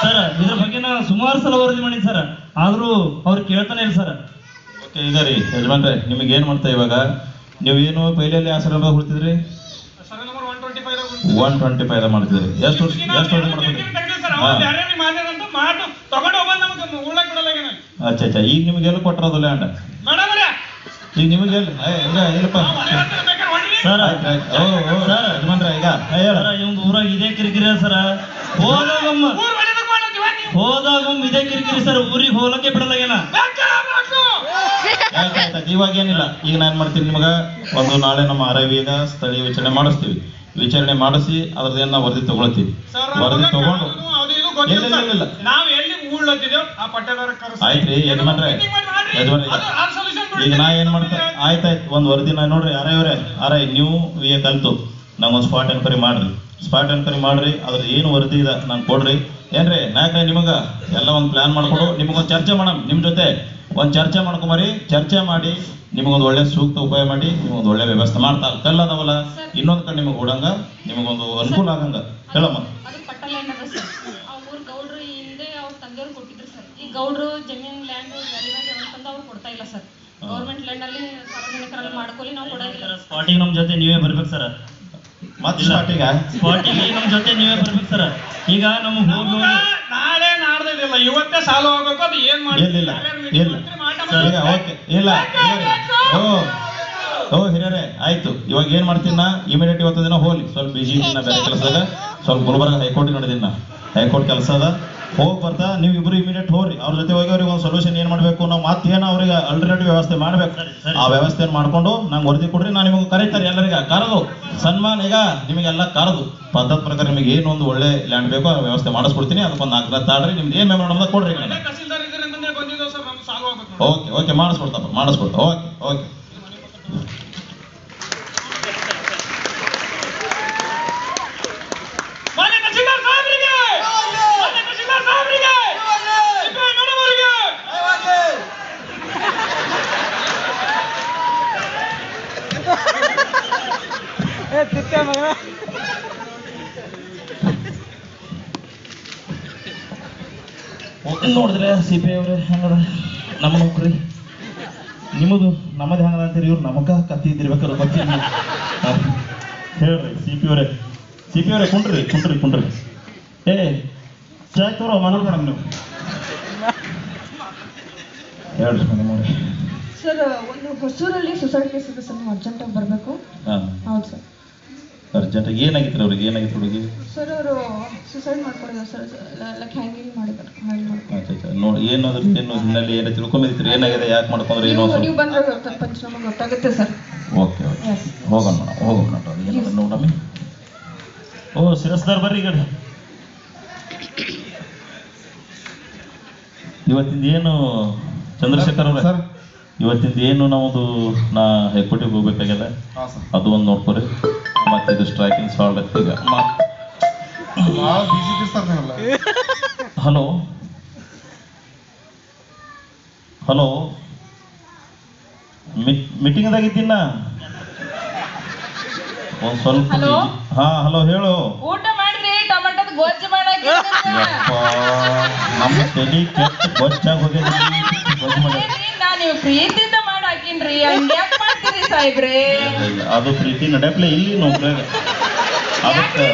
ಸರ್ ಇದ್ರ ಬಗ್ಗೆ ನಾನು ಸುಮಾರು ಸಲ ವರದಿ ಮಾಡಿನಿ ಸರ್ ಆದ್ರೂ ಅವ್ರು ಕೇಳ್ತಾನೆ ಇಲ್ಲ ಸರ್ ಓಕೆ ಈಗ ರೀ ಯಜಮಾನ್ರೆ ನಿಮಗೆ ಏನ್ ಮಾಡ್ತಾ ಇವಾಗ ನೀವೇನು ಪೈಲಲ್ಲಿ ಆ ಸರ ಹುಡ್ತಿದ್ರಿ 125 ಮಾಡ್ತಿದ್ರಿ ಎಷ್ಟು ವರ್ಷ ಮಾಡ್ತಿದ್ರಿ ಅಚ್ಚಾ ಈಗ ನಿಮ್ಗೆ ಎಲ್ಲಿ ಕೊಟ್ಟರದು ಲ್ಯಾಂಡ್ ಈಗ ನಿಮಗೆ ಇಲ್ಲಪ್ಪ ಸರ್ ಯಜಮಾನ್ರೆ ಈಗ ಇವಂದು ಊರಾಗ ಇದೇ ಕಿರಿಕಿರಿ ಸರ್ ಹೋದಾಗೊಮ್ಮೆ ಇದೇ ಕಿರಿಕಿರಿ ಸರ್ ಊರಿಗೆ ಹೋಗಕ್ಕೆ ಬಿಡಲಾಗೇನ ಇವಾಗ ಏನಿಲ್ಲ ಈಗ ನಾನು ಮಾಡ್ತೀನಿ ನಿಮ್ಗೆ ಒಂದು ನಾಳೆ ನಮ್ಮ RIVಗ ಸ್ಥಳೀಯ ವಿಚಾರಣೆ ಮಾಡಿಸ್ತೀವಿ ವಿಚಾರಣೆ ಮಾಡಿಸಿ ಅದ್ರದ್ದೇನು ನಾವು ವರದಿ ತಗೊಳ್ತೀವಿ ವರದಿ ತಗೊಂಡು ಇಲ್ಲ ಆಯ್ತ್ರಿ ಯಜಮಾನ್ರೆ ಈಗ ನಾ ಏನ್ ಮಾಡ್ತಾ ಆಯ್ತಾಯ್ತು ಒಂದು ವರದಿ ನಾ ನೋಡ್ರಿ RI ನೀವು ಕಲ್ತು ನಂಗೊಂದು ಸ್ಪಾಟ್ ಎನ್ಕ್ವೈರಿ ಮಾಡ್ರಿ ಅದ್ರ ಏನು ವರದಿ ಇದೆ ನಂಗೆ ಕೊಡ್ರಿ ಏನ್ರಿ ನಾಯಕ ನಿಮಗ ಎಲ್ಲ ಒಂದು ಪ್ಲಾನ್ ಮಾಡ್ಕೊಡು ನಿಮಗೊಂದು ಚರ್ಚೆ ಮಾಡೋಣ ನಿಮ್ಮ ಜೊತೆ ಒಂದು ಚರ್ಚೆ ಮಾಡ್ಕೊಂಬರಿ ಚರ್ಚೆ ಮಾಡಿ ನಿಮಗೊಂದು ಒಳ್ಳೆ ಸೂಕ್ತ ಉಪಾಯ ಮಾಡಿ ನಿಮಗೊಂದು ಒಳ್ಳೆ ವ್ಯವಸ್ಥೆ ಮಾಡ್ತಾ ಕಲ್ಲದವಲ್ಲ ಇನ್ನೊಂದು ಕಡೆ ನಿಮಗೆ ಓಡಂಗ ನಿಮಗೊಂದು ಅನುಕೂಲ ಆಗಂಗ ಹೇಳಮ್ಮ ಅದು ಪಟ್ಟಲ ಏನದ ಸರ್ ಆ ಊರ್ ಗೌಡ್ರು ಹಿಂದೆ ಅವ್ರ ತಂದೆಯವ್ರು ಕೊಟ್ಟಿದ್ರು ಸರ್ ಈ ಗೌಡ್ರು ಜಮೀನ್ ಲ್ಯಾಂಡ್ ವ್ಯಾಲ್ಯೂಗೆ ಅಂತಂದು ಅವ್ರು ಕೊಡ್ತಾ ಇಲ್ಲ ಸರ್ ಗೌರ್ಮೆಂಟ್ ಲ್ಯಾಂಡ್ ಅಲ್ಲಿ ಸಾರ್ವಜನಿಕರಲ್ಲಿ ಮಾಡ್ಕೊಳ್ಳಿ ನಾವು ಕೊಡೋದಿಲ್ಲ ಸ್ಪಾಟಿಗೆ ನಮ್ಮ ಜೊತೆ ನೀವೇ ಬರ್ಬೇಕು ಸರ್ ಸ್ಪಾಟಿಗೆ ನಮ್ಮ ಜೊತೆ ನೀವೇ ಬರ್ಬೇಕು ಸರ್ ಈಗ ನಮಗೆ ಹೋಗಿ ನಾಳೆ ನಾಡ್ದಿಲ್ಲ ಇವತ್ತೇ ಸಾಲು ಹೋಗ್ಬೇಕು ಅದು ಏನ್ ಮಾಡಿ ಓ ಹಿರಿಯರೇ ಆಯ್ತು ಇವಾಗ ಏನ್ ಮಾಡ್ತೀನಿ ನಾ ಇಮಿಡಿಯೇಟ್ ಇವತ್ತು ದಿನ ಹೋಗ್ಲಿ ಸ್ವಲ್ಪ ಬಿಜಿ ಇದ್ದೀನಿ ಬೇರೆ ಕೆಲಸದಾಗ ಸ್ವಲ್ಪ ಗುಲ್ಬರ್ಗ ಹೈಕೋರ್ಟ್ ನೋಡಿದ್ದೀನಿ ನಾ ಹೈಕೋರ್ಟ್ ಕೆಲಸ ಅದ ಹೋಗಿ ಬರ್ತಾ ನೀವು ಇಬ್ರು ಇಮಿಡಿಯೇಟ್ ಹೋಗ್ರಿ ಅವ್ರ ಜೊತೆ ಹೋಗಿ ಅವ್ರಿಗೆ ಒಂದು ಸೊಲ್ಯೂಷನ್ ಏನ್ ಮಾಡ್ಬೇಕು ನಾವು ಮತ್ತೇನು ಅವ್ರಿಗೆ ಆಲ್ಟರ್ನೇಟಿವ್ ವ್ಯವಸ್ಥೆ ಮಾಡ್ಬೇಕು ಆ ವ್ಯವಸ್ಥೆಯನ್ನು ಮಾಡ್ಕೊಂಡು ನಂಗೆ ವರದಿ ಕೊಡ್ರಿ ನಾನು ನಿಮಗೆ ಕರೀತಾರೆ ಎಲ್ಲರಿಗೆ ಕರೆದು ಸನ್ಮಾನ ಈಗ ನಿಮಗೆಲ್ಲ ಕರೆದು ಪದ್ಧತಿ ಪ್ರಕಾರ ನಿಮಗೆ ಏನೊಂದು ಒಳ್ಳೆ ಲ್ಯಾಂಡ್ ಬೇಕೋ ಆ ವ್ಯವಸ್ಥೆ ಮಾಡಿಸ್ಕೊಡ್ತೀನಿ ಅದಕ್ಕೊಂದು 4 ದಿನ ತಾಡ್ರಿ ನಿಮ್ದು ಏನು ಮೆಮೊರಂಡ ಕೊಡ್ರಿ ಓಕೆ ಮಾಡಿಸ್ಕೊಡ್ತಾ ಓಕೆ ನೋಡಿದ್ರೆ CPI ಅವ್ರೆ ಹೆಂಗದ ನಮ್ಮ ನೌಕರಿ ನಿಮ್ಮದು ನಮ್ಮದು ಹೆಂಗದ ಅಂತೀರಿ ಇವ್ರು ನಮಗ ಕತ್ತಿ ಇದ್ದಿರ್ಬೇಕಾದ್ರೆ ಗೊತ್ತಿಲ್ಲ ಹೇಳ್ರಿ CPI ಅವರೇ ಕುಂಡ್ರಿ ಏ ಚಾಯ್ ತೋರೋ ಮನೋರ್ ಮೇಡಮ್ ನೀವು ಹೇಳ್ರಿ ಮೇಡಮ್ ಅವ್ರೆ ಸರ್ ಒಂದು ಹೊಸೂರಲ್ಲಿ ಸುಸೈಡ್ ಕೇಸ್ ಇದೆ ಸರ್ ನೀವು ಅರ್ಜೆಂಟಾಗಿ ಬರಬೇಕು. ಹಾಂ ಹೌದು ಸರ್. ಅರ್ಜೆಂಟಾಗಿ ಏನಾಗಿತ್ತು ಅವ್ರಿಗೆ ಹುಡುಗಿ ಸರ್ ಅವರು ಸುಸೈಡ್ ಮಾಡ್ಕೊಂಡಿದ್ದಾರೆ ಸರ್, ಲೈಕ್ ಹ್ಯಾಂಗಿಂಗ್ ಮಾಡಿದ್ದಾರೆ. ಆಯ್ತು ನೋಡಿ ಏನಾದ್ರು ಏನು ಹಿನ್ನೆಲೆ ಏನು ತಿಳ್ಕೊಂಬಿದ್ರಿ ಏನಾಗಿದೆ ಯಾಕೆ ಮಾಡ್ಕೊಂಡ್ರೆ ಏನು ನೀವು ಬಂದ್ರೆ ನಮಗೆ ಗೊತ್ತಾಗುತ್ತೆ ಸರ್. ಓಕೆ ಹೋಗೋಣ ಮೇಡಮ್ ಏನು ನೋಡಮ್ಮಿ. ಓ ಶಿರಸ್ದಾರ್ ಬರ್ರಿ ಈಗ ಇವತ್ತಿಂದ ಏನು ಚಂದ್ರಶೇಖರ್ ಅವ್ರೆ ಇವತ್ತಿಂದ ಏನು ನಮ್ಮದು ನಾ ಹೆಕ್ಕೋಟಿಗೆ ಹೋಗ್ಬೇಕಾಗ್ಯದ ಅದು ಒಂದು ನೋಡ್ಕೊರಿ ಮತ್ತೆ ಇದು ಸ್ಟ್ರೈಕಿಂಗ್ ಸಾಲ್ಟ್ ಈಗ ಹಲೋ ಮೀಟಿಂಗ್ದಾಗಿದ್ದೀನ ಒಂದ್ ಸ್ವಲ್ಪ ಹಲೋ ಹೇಳು. ಊಟ ಮಾಡ್ರಿ, ಟೊಮೆಟೊದ ಗೊಜ್ಜು ಮಾಡಕ್ಕೆ ನಮ್ಮ ತಲೆ ಕೆಟ್ಟ ಗೊಜ್ಜಾಗಿ ಹೋಗ್ಯದ. ನೀವು ಪ್ರೀತಿಯಿಂದ ಮಾಡಿ ಹಾಕಿನ್ರಿ, ಹಂಗ್ಯಾಕ್ ಮಾಡ್ತೀರಿ ಸಾಹೇಬ್ರೆ? ಅದು ಪ್ರೀತಿ ನಡೆಯಪ್ಲೆ ಇಲ್ಲಿ ನೌಕರಿ ಅದಕ್ಕೆ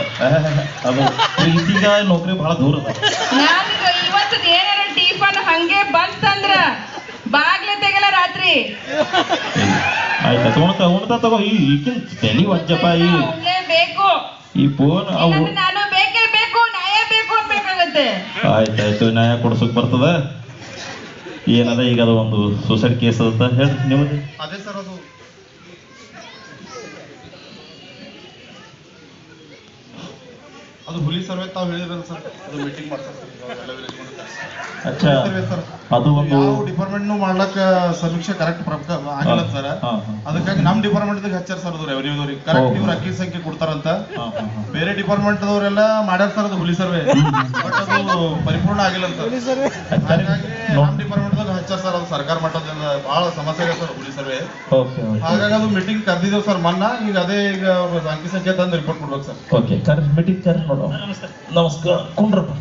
ಅದು ಪ್ರೀತಿಗ ನೌಕರಿ ಬಹಳ ದೂರ ಅದ. ನನಗ ಇವತ್ತು ಏನಾರ ಟಿಫನ್ ಹಂಗೆ ಬಂತಂದ್ರ ಬಾಗ್ಲೆ ತೆಗಲ ರಾತ್ರಿ. ಆಯ್ತಾ ಉಣ್ತಾ ತಗೋ ಈಗಿನ ತಲೆ ವಜ್ಜಪ್ಪ ಬೇಕು ಈ ಫೋನ್ ನಾನು ಬೇಕೇ ಬೇಕು, ನ್ಯಾಯ ಬೇಕು ಅನ್ಬೇಕಾಗತ್ತೆ. ಆಯ್ತಾಯ್ತು ನ್ಯಾಯ ಕೊಡ್ಸಕ್ ಬರ್ತದ. ಏನದ ಈಗ ಅದು ಒಂದು ಸೂಸೈಡ್ ಕೇಸ್ ಅದ ಹೇಳ್ರಿ ನಿಮ್ಮದು. ಅದೇ ಸರ್ ಅದು ಹುಲಿ ಸರ್ವೆ ತಾವು ಹೇಳಿದ್ರಲ್ಲ ಸರ್, ಅದು ಮೀಟಿಂಗ್ ಮಾಡ್ತಾರೆ ಅಚ್ಚಾ ಅದು ಒಂದು ಡಿಪಾರ್ಟ್ಮೆಂಟ್ ಮಾಡ್ಲಕ್ಕ ಸಮೀಕ್ಷೆ ಕರೆಕ್ಟ್ ಆಗಿಲ್ಲ ಸರ್. ಅದಕ್ಕಾಗಿ ನಮ್ ಡಿಪಾರ್ಟ್ಮೆಂಟ್ ಹಚ್ಚಾರ ಸರ್ ಅದು ರೆವೆನ್ಯೂದವ್ರಿಗೆ ಕರೆಕ್ಟ್ ಇವ್ರು ಅಕ್ಕಿ ಸಂಖ್ಯೆ ಕೊಡ್ತಾರಂತ. ಬೇರೆ ಡಿಪಾರ್ಟ್ಮೆಂಟ್ ದವರೆಲ್ಲ ಮಾಡ್ಯಾರ ಸರ್ ಅದು ಹುಲಿ ಸರ್ವೆ, ಬಟ್ ಅದು ಪರಿಪೂರ್ಣ ಆಗಿಲ್ಲ ಸರ್. ಹಾಗಾಗಿ ನಮ್ ಡಿಪಾರ್ಟ್ಮೆಂಟ್ ದಾಗ ಹಚ್ಚಾರ ಸರ್, ಅದು ಸರ್ಕಾರ ಮಟ್ಟದಿಂದ ಬಹಳ ಸಮಸ್ಯೆ ಇದೆ ಸರ್ ಹುಲಿ ಸರ್ವೆ. ಹಾಗಾಗಿ ಅದು ಮೀಟಿಂಗ್ ಕರೆದಿದ್ದೇವೆ ಸರ್ ಮೊನ್ನ. ಈಗ ಅದೇ ಈಗ ಅಂಕಿ ಸಂಖ್ಯೆ ತಂದು ರಿಪೋರ್ಟ್ ಕೊಡ್ಬೇಕು ಸರ್. ಓಕೆ ಮೀಟಿಂಗ್ ಕರ್ ನೋಡು. ನಮಸ್ಕಾರ ಕುಂಡ್ರಪ್ಪ.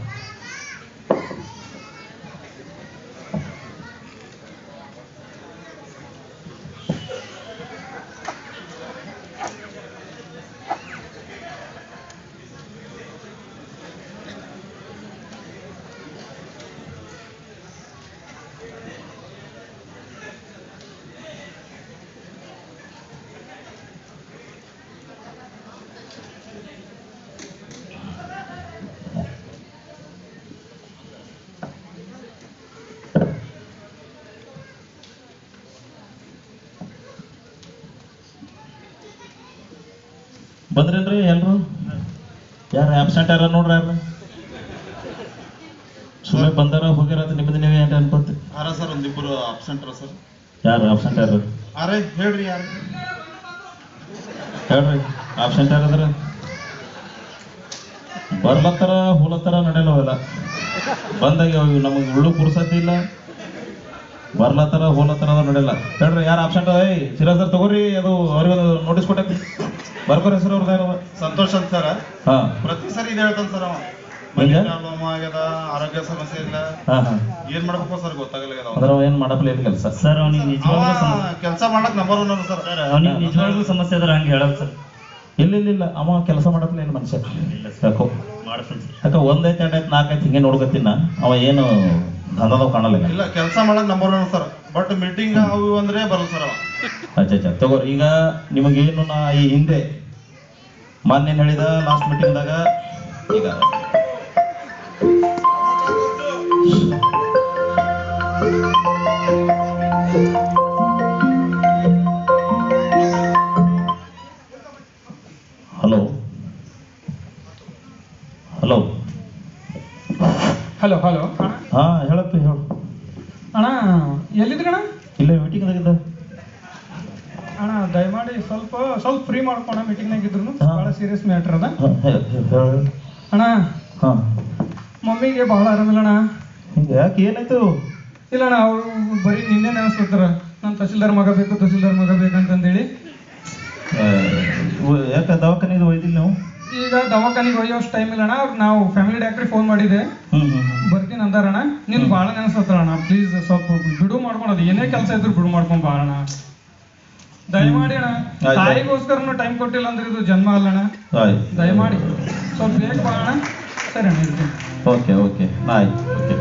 ಬಂದ್ರೇನ್ರಿ ಎಲ್ರು? ಯಾರು ಆಬ್ಸೆಂಟ್ ಯಾರ ನೋಡ್ರಿ, ಯಾರು ಸುಮ್ಮನೆ ಬಂದಾರ ಹೋಗ್ಯಾರ ಅಂತ ನಿಮ್ಮದು ನೀವೇ ಏನ್ ಅನ್ಕೋತಿ? ಸರ್ ಒಂದಿಬ್ಬರು ಆಬ್ಸೆಂಟ್ ಸರ್. ಯಾರು ಆಬ್ಸೆಂಟ್ ಯಾರು ಹೇಳ್ರಿ, ಯಾರು ಹೇಳ್ರಿ ಆಬ್ಸೆಂಟ್ ಯಾರದ್ರ? ಬರ್ಲತ್ತಾರ ಹೋಲತ್ತಾರ ನಡೆಯಲ್ಲವೆಲ್ಲ ಬಂದಾಗ ನಮಗೆ ಉಳ್ಳು ಪುರ್ಸತಿ ಇಲ್ಲ. ಬರ್ಲತ್ತಾರ ಹೋಲತ್ತಾರ ಅದ ನಡೆಯಲ್ಲ. ಹೇಳ್ರಿ ಯಾರು ಆಬ್ಸೆಂಟ್? ಸಿರಾಜ್ ಸರ್ ತಗೋರಿ, ಅದು ಅವ್ರಿಗೆ ನೋಟಿಸ್ ಕೊಟ್ಟೈತಿ. ಬರ್ಕೋರಿ ಹೆಸರು ಅವ್ರದ್ದು ಸಂತೋಷ್ ಅಂತ ಸರ್. ಪ್ರತಿ ಸರಿ ಇದು ಹೇಳ್ತಾನೆ ಸರ್ ಅವ. ಪ್ರಾಬ್ಲಮ್ ಆಗ್ಯದ, ಆರೋಗ್ಯ ಸಮಸ್ಯೆ ಇಲ್ಲ, ಏನ್ ಮಾಡ್ಬೇಕು ಸರ್ ಗೊತ್ತಾಗಲ್ಲ. ಏನ್ ಮಾಡಪ್ಲೆ ಕೆಲಸ ಸರ್ ಅವನಿಗೆ ನಿಜವಾಗ್ಲೂ ಕೆಲಸ ಮಾಡಕ್ ನಂಬರ್ 1 ಸರ್. ಅವನಿಗೆ ನಿಜವಾಗ್ಲೂ ಸಮಸ್ಯೆ ಅದ್ರ ಹಂಗೆ ಹೇಳಲ್ಲ ಸರ್. ಇಲ್ಲ ಅವ ಕೆಲಸ ಮಾಡಪ್ಲೆ ಏನು ಮನುಷ್ಯ ಯಾಕೋ ಯಾಕ ಒಂದೈತೆ 2 5 4 5 ಹಿಂಗೆ ನೋಡ್ಕತ್ತಿನ ಅವ ಏನು ದಂಧದವ್ ಕಾಣಲ್ಲ. ಇಲ್ಲ ಕೆಲಸ ಮಾಡಕ್ ನಂಬರ್ 1 ಸರ್, ಬಟ್ ಮೀಟಿಂಗ್ ಅವು ಅಂದ್ರೆ ಬರಲ್ಲ ಸರ್ ಅವ. ಅಚ್ಚಾ ತಗೋರಿ. ಈಗ ನಿಮಗೇನು ನಾ ಈ ಹಿಂದೆ ಮಾನ್ಯನ್ ಹೇಳಿದ ಲಾಸ್ಟ್ ಮೀಟಿಂಗ್ದಾಗ ಈಗ ಹಲೋ ಹಾ ಹೇಳಪ್ಪ ಹೇಳು ಅಣ್ಣ. ಎಲ್ಲಿದ್ರಿ ಅಣ್ಣ? ಇಲ್ಲ ಮೀಟಿಂಗ್ದಾಗಿದ್ದ ಅಣ್ಣ. ದಯಮಾಡಿ ಸ್ವಲ್ಪ ಫ್ರೀ ಮಾಡ್ಕೋಣ. ಮೀಟಿಂಗ್ನಾಗ ಇದ್ರು ಬಹಳ ಸೀರಿಯಸ್ ಮ್ಯಾಟರ್ ಅದ ಅಣ್ಣ. ಮಮ್ಮಿಗೆ ಬಹಳ ಆರಾಮಿಲ್ಲ ಅಣ್ಣ. ಯಾಕೆ ಏನಾಯ್ತು? ಇಲ್ಲ ಅಣ್ಣ, ಅವ್ರು ಬರೀ ನಿನ್ನೆ ನೆನೆಸ್ಕೊತಾರ ನಾನು ತಹಸೀಲ್ದಾರ್ ಮಗ ಬೇಕಂತಂದೇಳಿ. ಯಾಕೆ ದವಾಖಾನೆ ಒಯ್ದಿಲ್ಲ ನಾವು? ಈಗ ದವಾಖಾನಿಗೆ ಒಯ್ಯೋಷ್ಟು ಟೈಮ್ ಇಲ್ಲ ಅಣ್ಣ. ಅವ್ರು ನಾವು ಫ್ಯಾಮಿಲಿ ಡಾಕ್ಟ್ರಿಗೆ ಫೋನ್ ಮಾಡಿದೆ, ಬರ್ತೀನಿ ಅಂದಾರಣ್ಣ. ನೀನು ಭಾಳ ನೆನೆಸತ್ತಣ್ಣ, ಪ್ಲೀಸ್ ಸ್ವಲ್ಪ ಬಿಡು ಮಾಡ್ಕೊಳೋದು, ಏನೇ ಕೆಲಸ ಇದ್ರು ಬಿಡು ಮಾಡ್ಕೊಂಡ್ ಬಾಳಣ್ಣ, ದಯಮಾಡಿ ಅಣ್ಣ. ತಾಯಿಗೋಸ್ಕರನು ಟೈಮ್ ಕೊಟ್ಟಿಲ್ಲ ಅಂದ್ರೆ ಇದು ಜನ್ಮ ಅಲ್ಲಣ್ಣ, ದಯಮಾಡಿ ಸ್ವಲ್ಪ ಬೇಗ ಬಾಳಣ್ಣ. ಸರಿ ಅಣ್ಣ, ಇರ್ತೀನಿ. ಓಕೆ ಓಕೆ ಆಯ್ತು. ಓಕೆ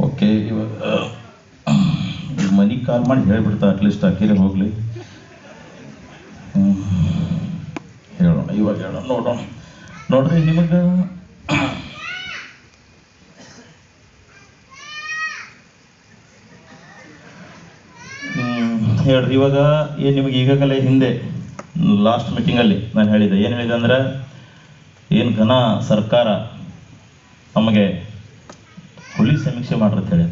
ಓಕೆ ಇವಾಗ ಮನೆಗೆ ಕಾಲ್ ಮಾಡಿ ಹೇಳ್ಬಿಡ್ತಾ, ಅಟ್ಲೀಸ್ಟ್ ಅಕ್ಕಿರಿ ಹೋಗ್ಲಿ. ಹೇಳೋಣ ಇವಾಗ, ಹೇಳೋಣ, ನೋಡೋಣ. ನೋಡ್ರಿ ನಿಮಗೆ ಹೇಳ್ರಿ ಇವಾಗ ಏನು ನಿಮಗೆ ಈಗಾಗಲೇ ಹಿಂದೆ ಲಾಸ್ಟ್ ಮೀಟಿಂಗಲ್ಲಿ ನಾನು ಹೇಳಿದೆ, ಏನು ಹೇಳಿದೆ ಅಂದ್ರೆ ಏನು ಘನ ಸರ್ಕಾರ ನಮಗೆ ಹುಲಿ ಸಮೀಕ್ಷೆ ಮಾಡ್ರಂತ ಹೇಳಿ.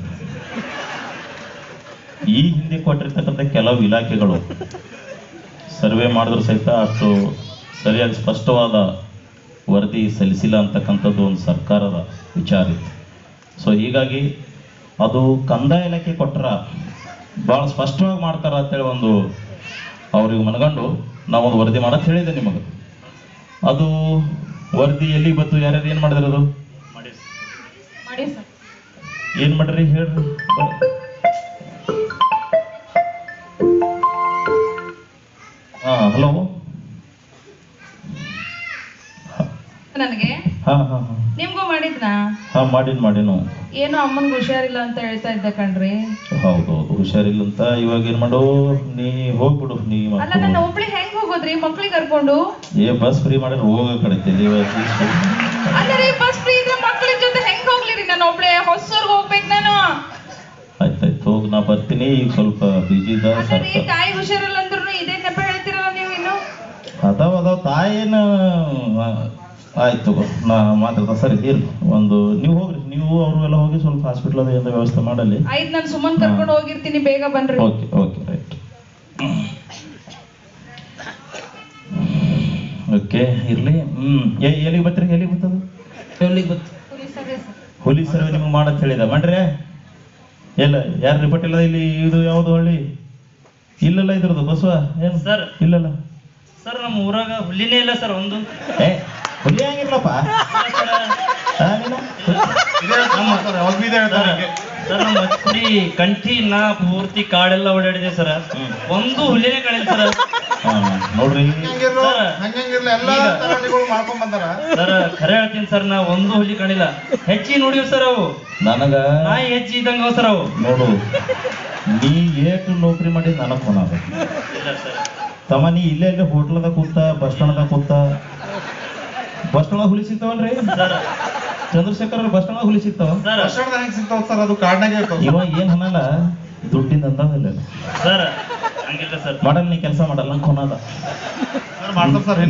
ಈ ಹಿಂದೆ ಕೊಟ್ಟಿರ್ತಕ್ಕಂಥ ಕೆಲವು ಇಲಾಖೆಗಳು ಸರ್ವೆ ಮಾಡಿದ್ರು ಸಹಿತ ಅಷ್ಟು ಸರಿಯಾಗಿ ಸ್ಪಷ್ಟವಾದ ವರದಿ ಸಲ್ಲಿಸಿಲ್ಲ ಅಂತಕ್ಕಂಥದ್ದು ಒಂದು ಸರ್ಕಾರದ ವಿಚಾರ ಇತ್ತು. ಸೊ ಹೀಗಾಗಿ ಅದು ಕಂದಾಯ ಇಲಾಖೆ ಕೊಟ್ಟರ ಭಾಳ ಸ್ಪಷ್ಟವಾಗಿ ಮಾಡ್ತಾರ ಅಂತೇಳಿ ಒಂದು ಅವ್ರಿಗೆ ಮನಗಂಡು ನಾವೊಂದು ವರದಿ ಮಾಡಕ್ಕೆ ಹೇಳಿದೆ ನಿಮಗೆ. ಅದು ವರದಿ ಎಲ್ಲಿಗೆ ಬಂತು, ಯಾರ್ಯಾರು ಏನು ಮಾಡಿದ್ರು? ಅದು ಏನು ಮಾಡ್ರಿ ಹೇಳ್ರಿ. ಹಾಂ ಹಲೋ. ನನಗೆ ನಿಮ್ಗೂ ಮಾಡಿದ್ನಾ? ಮಾಡಿನು. ಏನೋ ಅಮ್ಮನ್ಗೆ ಹುಷಾರಿಲ್ಲ ಅಂತ ಹೇಳ್ತಾ ಇದ್ದೆ ಕಣ್ರಿ. ಹೌದೌದು, ಹುಷಾರಿಲ್ಲ ಅಂತ. ಇವಾಗ ಏನ್ ಮಾಡು, ನೀ ಹೋಗ್ಬಿಡು. ನೀ ಅಲ್ಲ, ನನ್ನ ಒಬ್ಳಿ ಹೆಂಗ್ ಹೋಗೋದ್ರಿ ಮಕ್ಳಿಗೆ ಕರ್ಕೊಂಡು? ಬಸ್ ಫ್ರೀ ಮಾಡಿದ್ರೆ ಹೋಗ ಕಡಿತೀವಿ. ಅಲ್ಲರಿ ಬಸ್ ಫ್ರೀ ಇದ್ರೆ ಮಕ್ಳ ಜೊತೆ ಹೆಂಗ್ ಹೋಗ್ಲಿರಿ? ನಾನು ಒಬ್ಳೆ ಹೊಸೂರ್ಗೆ ಹೋಗ್ಬೇಕು ನಾನು. ಆಯ್ತಾಯ್ತು, ಹೋಗಿ ನಾ ಬರ್ತೀನಿ. ಈಗ ಸ್ವಲ್ಪ ಬಿಜಿ ಇದ್ದ. ತಾಯಿ ಹುಷಾರಿಲ್ಲ ಅಂದ್ರೂ ಇದೇ ನೆಪ ಹೇಳ್ತಿರಲ್ಲ ನೀವು ಇನ್ನು. ಅದಾವ ತಾಯಿ ಏನು. ಆಯ್ತು, ನಾ ಮಾತಾಡ್ತಾ. ಸರಿ ಇರ್ಲಿ, ಒಂದು ನೀವು ಹೋಗ್ರಿ, ನೀವು ಅವರು ಎಲ್ಲ ಹೋಗಿ ಸ್ವಲ್ಪ ಹಾಸ್ಪಿಟಲ್ ಅದ ಎಲ್ಲ ವ್ಯವಸ್ಥೆ ಮಾಡಲಿ. ಆಯ್ತು, ನಾನು ಸುಮ್ಮನೆ ಕರ್ಕೊಂಡು ಹೋಗಿರ್ತೀನಿ, ಬೇಗ ಬನ್ರಿ. Okay okay right. ಓಕೆ ಇರ್ಲಿ. ಎಲ್ಲಿಗೆ ಬರ್ತೀರಿ? ಎಲ್ಲಿಗೆ ಬರ್ತದ? ಎಲ್ಲಿಗೆ ಬರ್ತದೆ? ಹುಲಿ ಸರ್ವೆ ನಿಮ್ಗೆ ಮಾಡತ್ ಹೇಳಿದ ಮಾಡ್ರಿ. ಎಲ್ಲ ಯಾರು ರಿಪೋರ್ಟ್ ಇಲ್ಲ ಇಲ್ಲಿ? ಇದು ಯಾವುದು ಹಳ್ಳಿ? ಇಲ್ಲಲ್ಲ ಇದ್ರದ್ದು ಬಸವ ಏನು ಸರ್? ಇಲ್ಲಲ್ಲ ಸರ್, ನಮ್ಮ ಊರಾಗ ಹುಲಿನೇ ಇಲ್ಲ ಸರ್. ಒಂದು ಹುಲಿ ಆಗಿರ್ಲಪ್ಪ. ಸರ್, ನಮ್ಮ ಹತ್ತಿ ಕಂಠಿ ನಾ ಪೂರ್ತಿ ಕಾಡೆಲ್ಲ ಓಡಾಡಿದೆ ಸರ್, ಒಂದು ಹುಲಿನೇ ಕಾಣಿಲ್ಲ ಸರ್. ನೋಡ್ರಿ ಸರ್, ಖರೆ ಹೇಳ್ತೀನಿ ಸರ್, ನಾ ಒಂದು ಹುಲಿ ಕಾಣಿಲ್ಲ. ಹೆಚ್ಚಿ ನೋಡಿವ್ ಸರ್, ಅವು ನನಗ ನಾಯಿ ಹೆಚ್ಚಿ ಇದ್ದಂಗ ಸರ್ ಅವು. ನೋಡು, ನೀ ಏಟು ನೌಕರಿ ಮಾಡಿ ನನಗ್ ಫೋನ್ ಆಗ ತಮ್ಮ. ನೀ ಇಲ್ಲೇ ಇಲ್ಲೇ ಹೋಟ್ಲದಾಗ ಕೂತ, ಬಸ್ ಸ್ಟ್ಯಾಂಡ್ದಾಗ ಕೂತ. ಬಸ್ ಸ್ಟ್ಯಾಂಡ್ ಹುಲಿ ಸಿಗ್ತಾವಲ್ರಿ ಸರ್? ಚಂದ್ರಶೇಖರ್ ಬಸ್ ಸ್ಟ್ಯಾಂಡ್ ಹುಲಿ ಸಿಗ್ತಾವ? ಹೆಂಗ್ ಸಿಗ್ತಾವ ಸರ್? ಅದು ಕಾರ್ಡ್ನಾಗೆ ಇರ್ತಾವ. ಇವಾಗ ಏನ್ ಅನ್ನಲ್ಲ, ದುಡ್ಡಿಂದ ಅಂದಾವಿಲ್ಲ ಸರ್. ಹಂಗಿಲ್ಲ ಸರ್, ಮಾಡಲ್ಲ. ನೀ ಕೆಲಸ ಮಾಡಲ್ಲ, ನಂಗೆ ಕೊನದ ಮಾಡ್ತಾರ ಸರ್.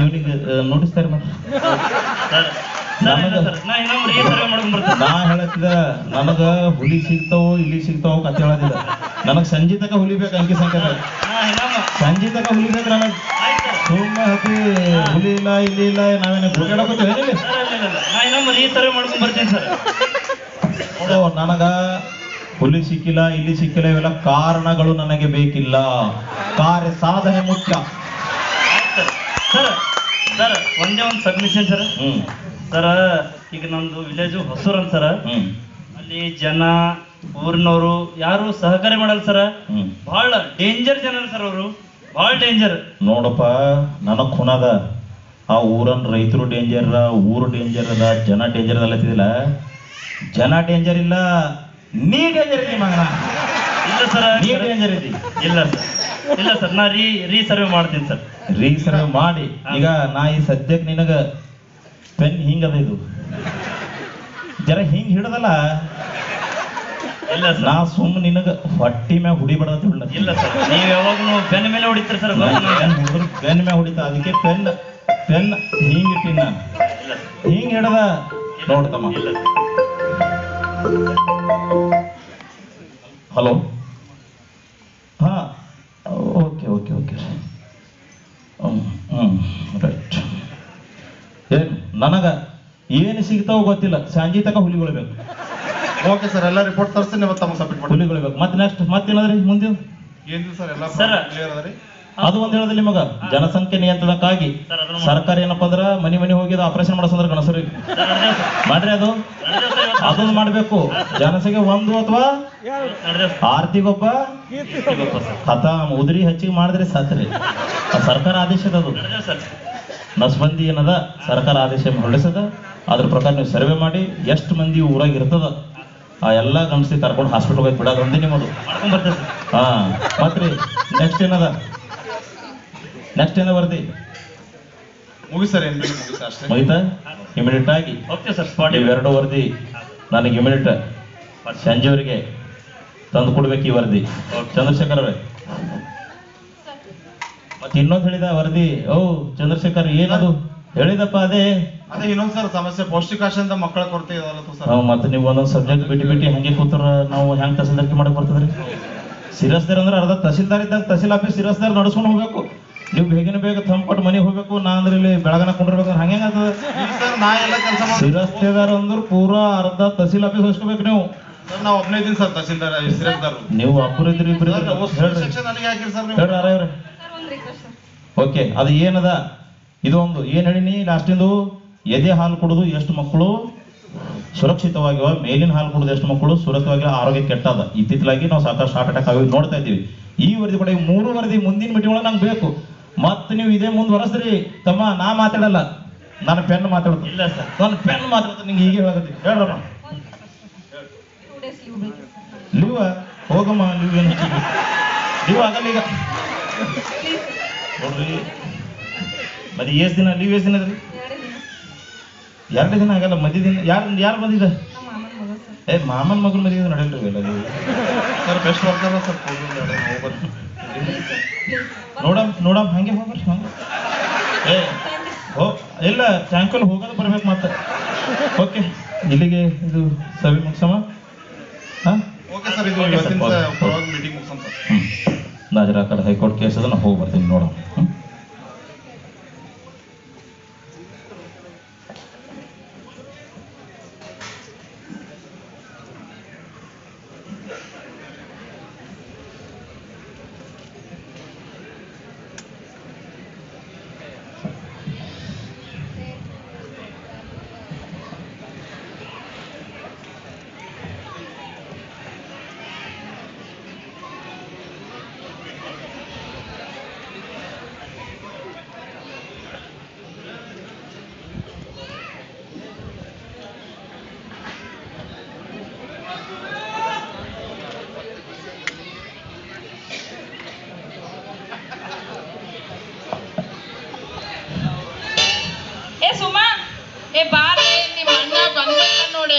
ಇವನಿಗೆ ನೋಟಿಸ್ತಾರೆ ಮಾಡ್ರಿ. ನಾ ಹೇಳತ್ತಿದ ನನಗ ಹುಲಿ ಸಿಗ್ತಾವೋ ಇಲ್ಲಿ ಸಿಗ್ತಾವೋ ಕತೆ ಹೇಳದಿಲ್ಲ. ನನಗ್ ಸಂಜೆ ತಕ ಹುಲಿ ಬೇಕು, ಅಂಕಿ ಸಂಖ್ಯೆ ಸಂಜೆ ತಕ ಹುಲಿ ಬೇಕು ನನಗ್. ಸುಮ್ಮನೆ ಹತ್ತಿ ಹುಲಿ ಇಲ್ಲ ಇಲ್ಲಿ ಇಲ್ಲ, ನಾವೇನ ಗುಡ್ಡಾಡಕೋತೀವಿ ಏನಿಲ್ಲ. ನೋಡು, ನನಗ ಹುಲಿ ಸಿಕ್ಕಿಲ್ಲ ಇಲ್ಲಿ ಸಿಕ್ಕಿಲ್ಲ ಇವೆಲ್ಲ ಕಾರಣಗಳು ನನಗೆ ಬೇಕಿಲ್ಲ. ಕಾರ್ಯ ಸಾಧನೆ ಮುಖ್ಯ. ಸರ್ ಸರ್, ಒಂದೇ ಒಂದು ಸಬ್ಮಿಷನ್ ಸರ್. ಸರ, ಈಗ ನಮ್ದು ವಿಲೇಜು ಹೊಸೂರ್ ಅಂತ ಸರ. ಅಲ್ಲಿ ಜನ ಊರಿನವರು ಯಾರು ಸಹಕಾರ ಮಾಡಲ್ಲ ಸರ. ಬಹಳ ಡೇಂಜರ್ ಜನ ಸರ್ ಅವರು, ಬಹಳ ಡೇಂಜರ್. ನೋಡಪ್ಪ, ನನಗ್ ಖುನದ ಆ ಊರನ್ ರೈತರು ಡೇಂಜರ್, ಊರು ಡೇಂಜರ್ ಅದ, ಜನ ಡೇಂಜರ್ ಅಲ್ಲತ್ತಿದಿಲ್ಲ. ಜನ ಡೇಂಜರ್ ಇಲ್ಲ, ನೀ ಡೇಂಜರ್ ಇದ್ದಿ ಮಗನ. ಇಲ್ಲ ಸರ್, ನೀ ಡೇಂಜರ್ ಇದ್ದಿ. ಇಲ್ಲ ಸರ್, ಇಲ್ಲ ಸರ್, ನಾ ರೀಸರ್ವೆ ಮಾಡ್ತೀನಿ ಸರ್. ರೀಸರ್ವೆ ಮಾಡಿ. ಈಗ ನಾ ಈ ಸದ್ಯಕ್ಕೆ ನಿನಗ ಪೆನ್ ಹಿಂಗದ, ಇದು ಜರ ಹಿಂಗ್ ಹಿಡದಲ್ಲ. ಇಲ್ಲ ಸರ್, ನಾ ಸುಮ್ಮನೆ ನಿನಗ ಹೊಟ್ಟಿ ಮ್ಯಾಗ ಹುಡಿಬಾರ್ದು ಬಿಡ್ಲ. ಇಲ್ಲ ಸರ್, ನೀವು ಯಾವಾಗೂ ಬೆನ್ನ ಮೇಲೆ ಹೊಡಿತೀರಿ ಸರ್. ಬೆನ್ನ ಮ್ಯಾಗ ಹೊಡಿತ, ಅದಕ್ಕೆ ಪೆನ್ ಹಿಂಗ್ ಇಟ್ಟಿನ ಹಿಂಗ್ ಹಿಡದ ನೋಡ್ತಮ್ಮ. ಹಲೋ. ಹಾ, ಓಕೆ ಓಕೆ ಓಕೆ. ನನಗ ಏನು ಸಿಗ್ತಾವ ಗೊತ್ತಿಲ್ಲ, ಸಂಜೆ ತಕ ಹುಲಿಗಳು ಬೇಕು. ಓಕೆ ಸರ್, ಎಲ್ಲ ರಿಪೋರ್ಟ್ ತರಿಸ್ತೀನಿ, ಇವತ್ತು ತಮ್ಮ ಸಬ್ಮಿಟ್ ಮಾಡಿ. ಹುಲಿಗಳು ಬೇಕು. ಮತ್ತೆ ನೆಕ್ಸ್ಟ್ ಮತ್ತೇನದ್ರಿ ಮುಂದೆ? ಏನಿಲ್ಲ ಸರ್, ಎಲ್ಲ ಸರ್. ಕ್ಲಿಯರ್ ಅದ ರೀ. ಅದು ಒಂದ್ ಹೇಳೋದಿಲ್ಲ ನಿಮಗ, ಜನಸಂಖ್ಯೆ ನಿಯಂತ್ರಣಕ್ಕಾಗಿ ಸರ್, ಅದನ್ನ ಸರ್ಕಾರ ಏನಪ್ಪಾ ಅಂದ್ರ ಮನಿ ಹೋಗಿ ಆಪರೇಷನ್ ಮಾಡಸಂದ್ರ ಗಣಸರಿಗೆ ಮಾಡ್ರಿ. ಅದೊಂದು ಮಾಡ್ಬೇಕು. ಜನಸಂಖ್ಯೆ ಒಂದು ಅಥವಾ ಆರ್ತಿಗೊಬ್ಬ ಖತಾಮ್ ಉದ್ರಿ ಹೆಚ್ಚಿಗೆ ಮಾಡಿದ್ರೆ ಸತ್ರಿ. ಸರ್ಕಾರ ಆದೇಶದ ಅದು ನಸ್ಬಂದಿ ಏನದ ಸರ್ಕಾರ ಆದೇಶ ಹೊರಡಿಸದ. ಅದ್ರ ಪ್ರಕಾರ ನೀವು ಸರ್ವೆ ಮಾಡಿ ಎಷ್ಟು ಮಂದಿ ಊರಾಗ ಇರ್ತದ ಆ ಎಲ್ಲಾ ಗಂಡಸಿಗೆ ಕರ್ಕೊಂಡು ಹಾಸ್ಪಿಟಲ್ ಹೋಗಿ ಬಿಡೋದು ಒಂದೇ ನಿಮ್ಮದು ಮಾಡ್ಕೊಂಡ್ ಬರ್ತೇವೆ. ಹಾ ಮತ್ರಿ ನೆಕ್ಸ್ಟ್ ಏನ ಬರ್ದಿ ಮುಗಿಸ್ ಸರ್, ಏನು ಮುಗಿಸ್ ಅಷ್ಟೇ. ಮುಗಿತಾ? ಇಮಿಡಿಯೇಟ್ ಆಗಿ ಓಕೆ ಸರ್, ಸ್ಪಾಟ್ ಇವೆರಡು ವರದಿ ನನಗೆ ಇಮಿಡಿಯೇಟ್ ಸಂಜೆವರೆಗೆ ತಂದು ಕೊಡ್ಬೇಕು. ಈ ವರದಿ ಚಂದ್ರಶೇಖರ್ ಅವರೇ. ಮತ್ತೆ ಇನ್ನೊಂದು ಹೇಳಿದ ವರದಿ. ಚಂದ್ರಶೇಖರ್ ಏನದು ಹೇಳಿದಪ್ಪ? ಅದೇ ಇನ್ನೊಂದ್ ಸರ್ ಸಮಸ್ಯೆ, ಪೌಷ್ಟಿಕಾಂಶದಿಂದ ಮಕ್ಕಳ ಕೊರತೆ ಇದಲ್ಲ ಸರ್. ಮತ್ತೆ ನೀವು ಒಂದೊಂದು ಸಬ್ಜೆಕ್ಟ್ ಬಿಟ್ಟು ಹಂಗೆ ಕೂತಾರ ನಾವು ಹೆಂಗ್ ತಹಸೀಲ್ದಾರ್ಕಿ ಮಾಡಕ್ ಬರ್ತದ್ರಿ? ಸಿರಸ್ದಾರ್ ಅಂದ್ರೆ ಅರ್ಧ ತಹಸೀಲ್ದಾರ್ ಇದ್ದಾಗ ತಹಸೀಲ್ ಆಫೀಸ್ ಸಿರಸ್ದಾರ್ ನಡ್ಸ್ಕೊಂಡು ಹೋಗ್ಬೇಕು. ನೀವು ಬೇಗ ತಂದ್ಕೊಟ್ಟು ಮನೆಗೆ ಹೋಗ್ಬೇಕು. ನಾ ಅಂದ್ರೆ ಇಲ್ಲಿ ಬೆಳಗನ ಕುಂಡಿರ್ಬೇಕು. ಹಂಗೆ ಆಗ್ತದ ಸರ್, ನಾ ಎಲ್ಲ ಕೆಲಸ ಮಾಡಿ ಸಿರಸ್ತೆದಾರ ಅಂದ್ರೆ ಪೂರಾ ಅರ್ಧ ತಹಸೀಲ್ ಆಫೀಸ್ ಹೋಗ್ಬೇಕು ನೀವು. ಸರ್, ನಾವು ಒಬ್ಬನೇ ಇದ್ದೀನಿ ಸರ್, ತಹಸೀಲ್ದಾರ್ ಸಿರಸ್ದಾರ್. ನೀವು ಅಬ್ಬರು ಇದ್ರಿ ಇಬ್ರು ಇದ್ರಿ. ಹೇಳ್ರಿ ಸೆಕ್ಷನ್ ಅಲ್ಲಿಗೆ ಹಾಕಿರಿ ಸರ್ ನೀವು. ಹೇಳ್ರಿ ಆರವ್ರೆ. ಸರ್ ಒಂದು ರಿಕ್ವೆಸ್ಟ್ ಸರ್. ಓಕೆ, ಅದು ಏನದ? ಇದು ಒಂದು ಏನ್ ಹೇಳಿನಿ ಲಾಸ್ಟಿಂದು, ಎದೆ ಹಾಲು ಕುಡಿದು ಎಷ್ಟು ಮಕ್ಕಳು ಸುರಕ್ಷಿತವಾಗಿವ, ಮೇಲಿನ ಹಾಲು ಕುಡಿದು ಎಷ್ಟು ಮಕ್ಕಳು ಸುರಕ್ಷಿತವಾಗಿ ಆರೋಗ್ಯ ಕೆಟ್ಟದ. ಇತ್ತಿತ್ತಲಾಗಿ ನಾವು ಸಾಕಷ್ಟು ಹಾರ್ಟ್ ಅಟ್ಯಾಕ್ ಆಗಿ ನೋಡ್ತಾ ಇದ್ದೀವಿ. ಈ ವರದಿ ಕೂಡ 3 ವರದಿ ಮುಂದಿನ ಮೀಟಿಂಗ್ ಒಳಗೆ ನಂಗೆ ಬೇಕು. ಮತ್ತೆ ನೀವು ಇದೇ ಮುಂದುವರೆಸ್ರಿ ತಮ್ಮ. ನಾ ಮಾತಾಡಲ್ಲ, ನನ್ನ ಪೆನ್ ಮಾತಾಡ್ತು. ಇಲ್ಲ ಸರ್, ನನ್ನ ಪೆನ್ ಮಾತಾಡ್ತು. ನಿಂಗೆ ಹೀಗೆ ಹೇಳಕತ್ತಿ ಹೇಳ್ರಮ್ಮ. 2 days ಲೀವ್ ಬೇಕು ಸರ್. ಲೀವ ಹೋಗಮ್ಮ, ಲೀವ್ ಏನು ಲೀವ್ ಆಗಲ್ಲ ಈಗ ನೋಡ್ರಿ. ಮದಿ ಎಷ್ಟು ದಿನ ಲೀವ್? ಎಷ್ಟು ದಿನ ಅದ್ರಿ? 2 ದಿನ 2 ದಿನ ಆಗಲ್ಲ. ಮದಿ ದಿನ ಯಾರು ಬಂದಿದೆ? ನಮ್ಮ ಮಾಮನ ಮಗ ಸರ್. ಮಾಮನ್ ಮಗನ ಮದಿ ನಡೆಯಲ್ರಿ ಇಲ್ಲ ನೀವು. ಸರ್ ಬೆಸ್ಟ್ ವರ್ಕರ್ ಸರ್, ಹೋಗ್ಬರ್ರಿ. ನೋಡಮ್ ಹಂಗೆ ಹೋಗ್ರಿ. ಹಂಗೆ ಇಲ್ಲ, ಟ್ಯಾಂಕಲ್ಲಿ ಹೋಗೋದು ಬರ್ಬೇಕು ಮತ್ತೆ. ಓಕೆ, ಇಲ್ಲಿಗೆ ಇದು ಸಭೆ ಮುಗಿಸಮ್ಮ. ಓಕೆ ಸರ್, ಇದು ಇವತ್ತಿನ ಮೀಟಿಂಗ್ ಮುಗಿಸೋಣ ಸರ್. ನಾಜರಾ ಕಡೆ ಹೈಕೋರ್ಟ್ ಕೇಸ್ ಅದ, ನಾ ಹೋಗಿ ಬರ್ತೀನಿ ನೋಡೋಣ. ಏ ಬಾರೆ, ನಿಮ್ಮ ಅಣ್ಣ ಬಂದಿಲ್ಲ ನೋಡಿ.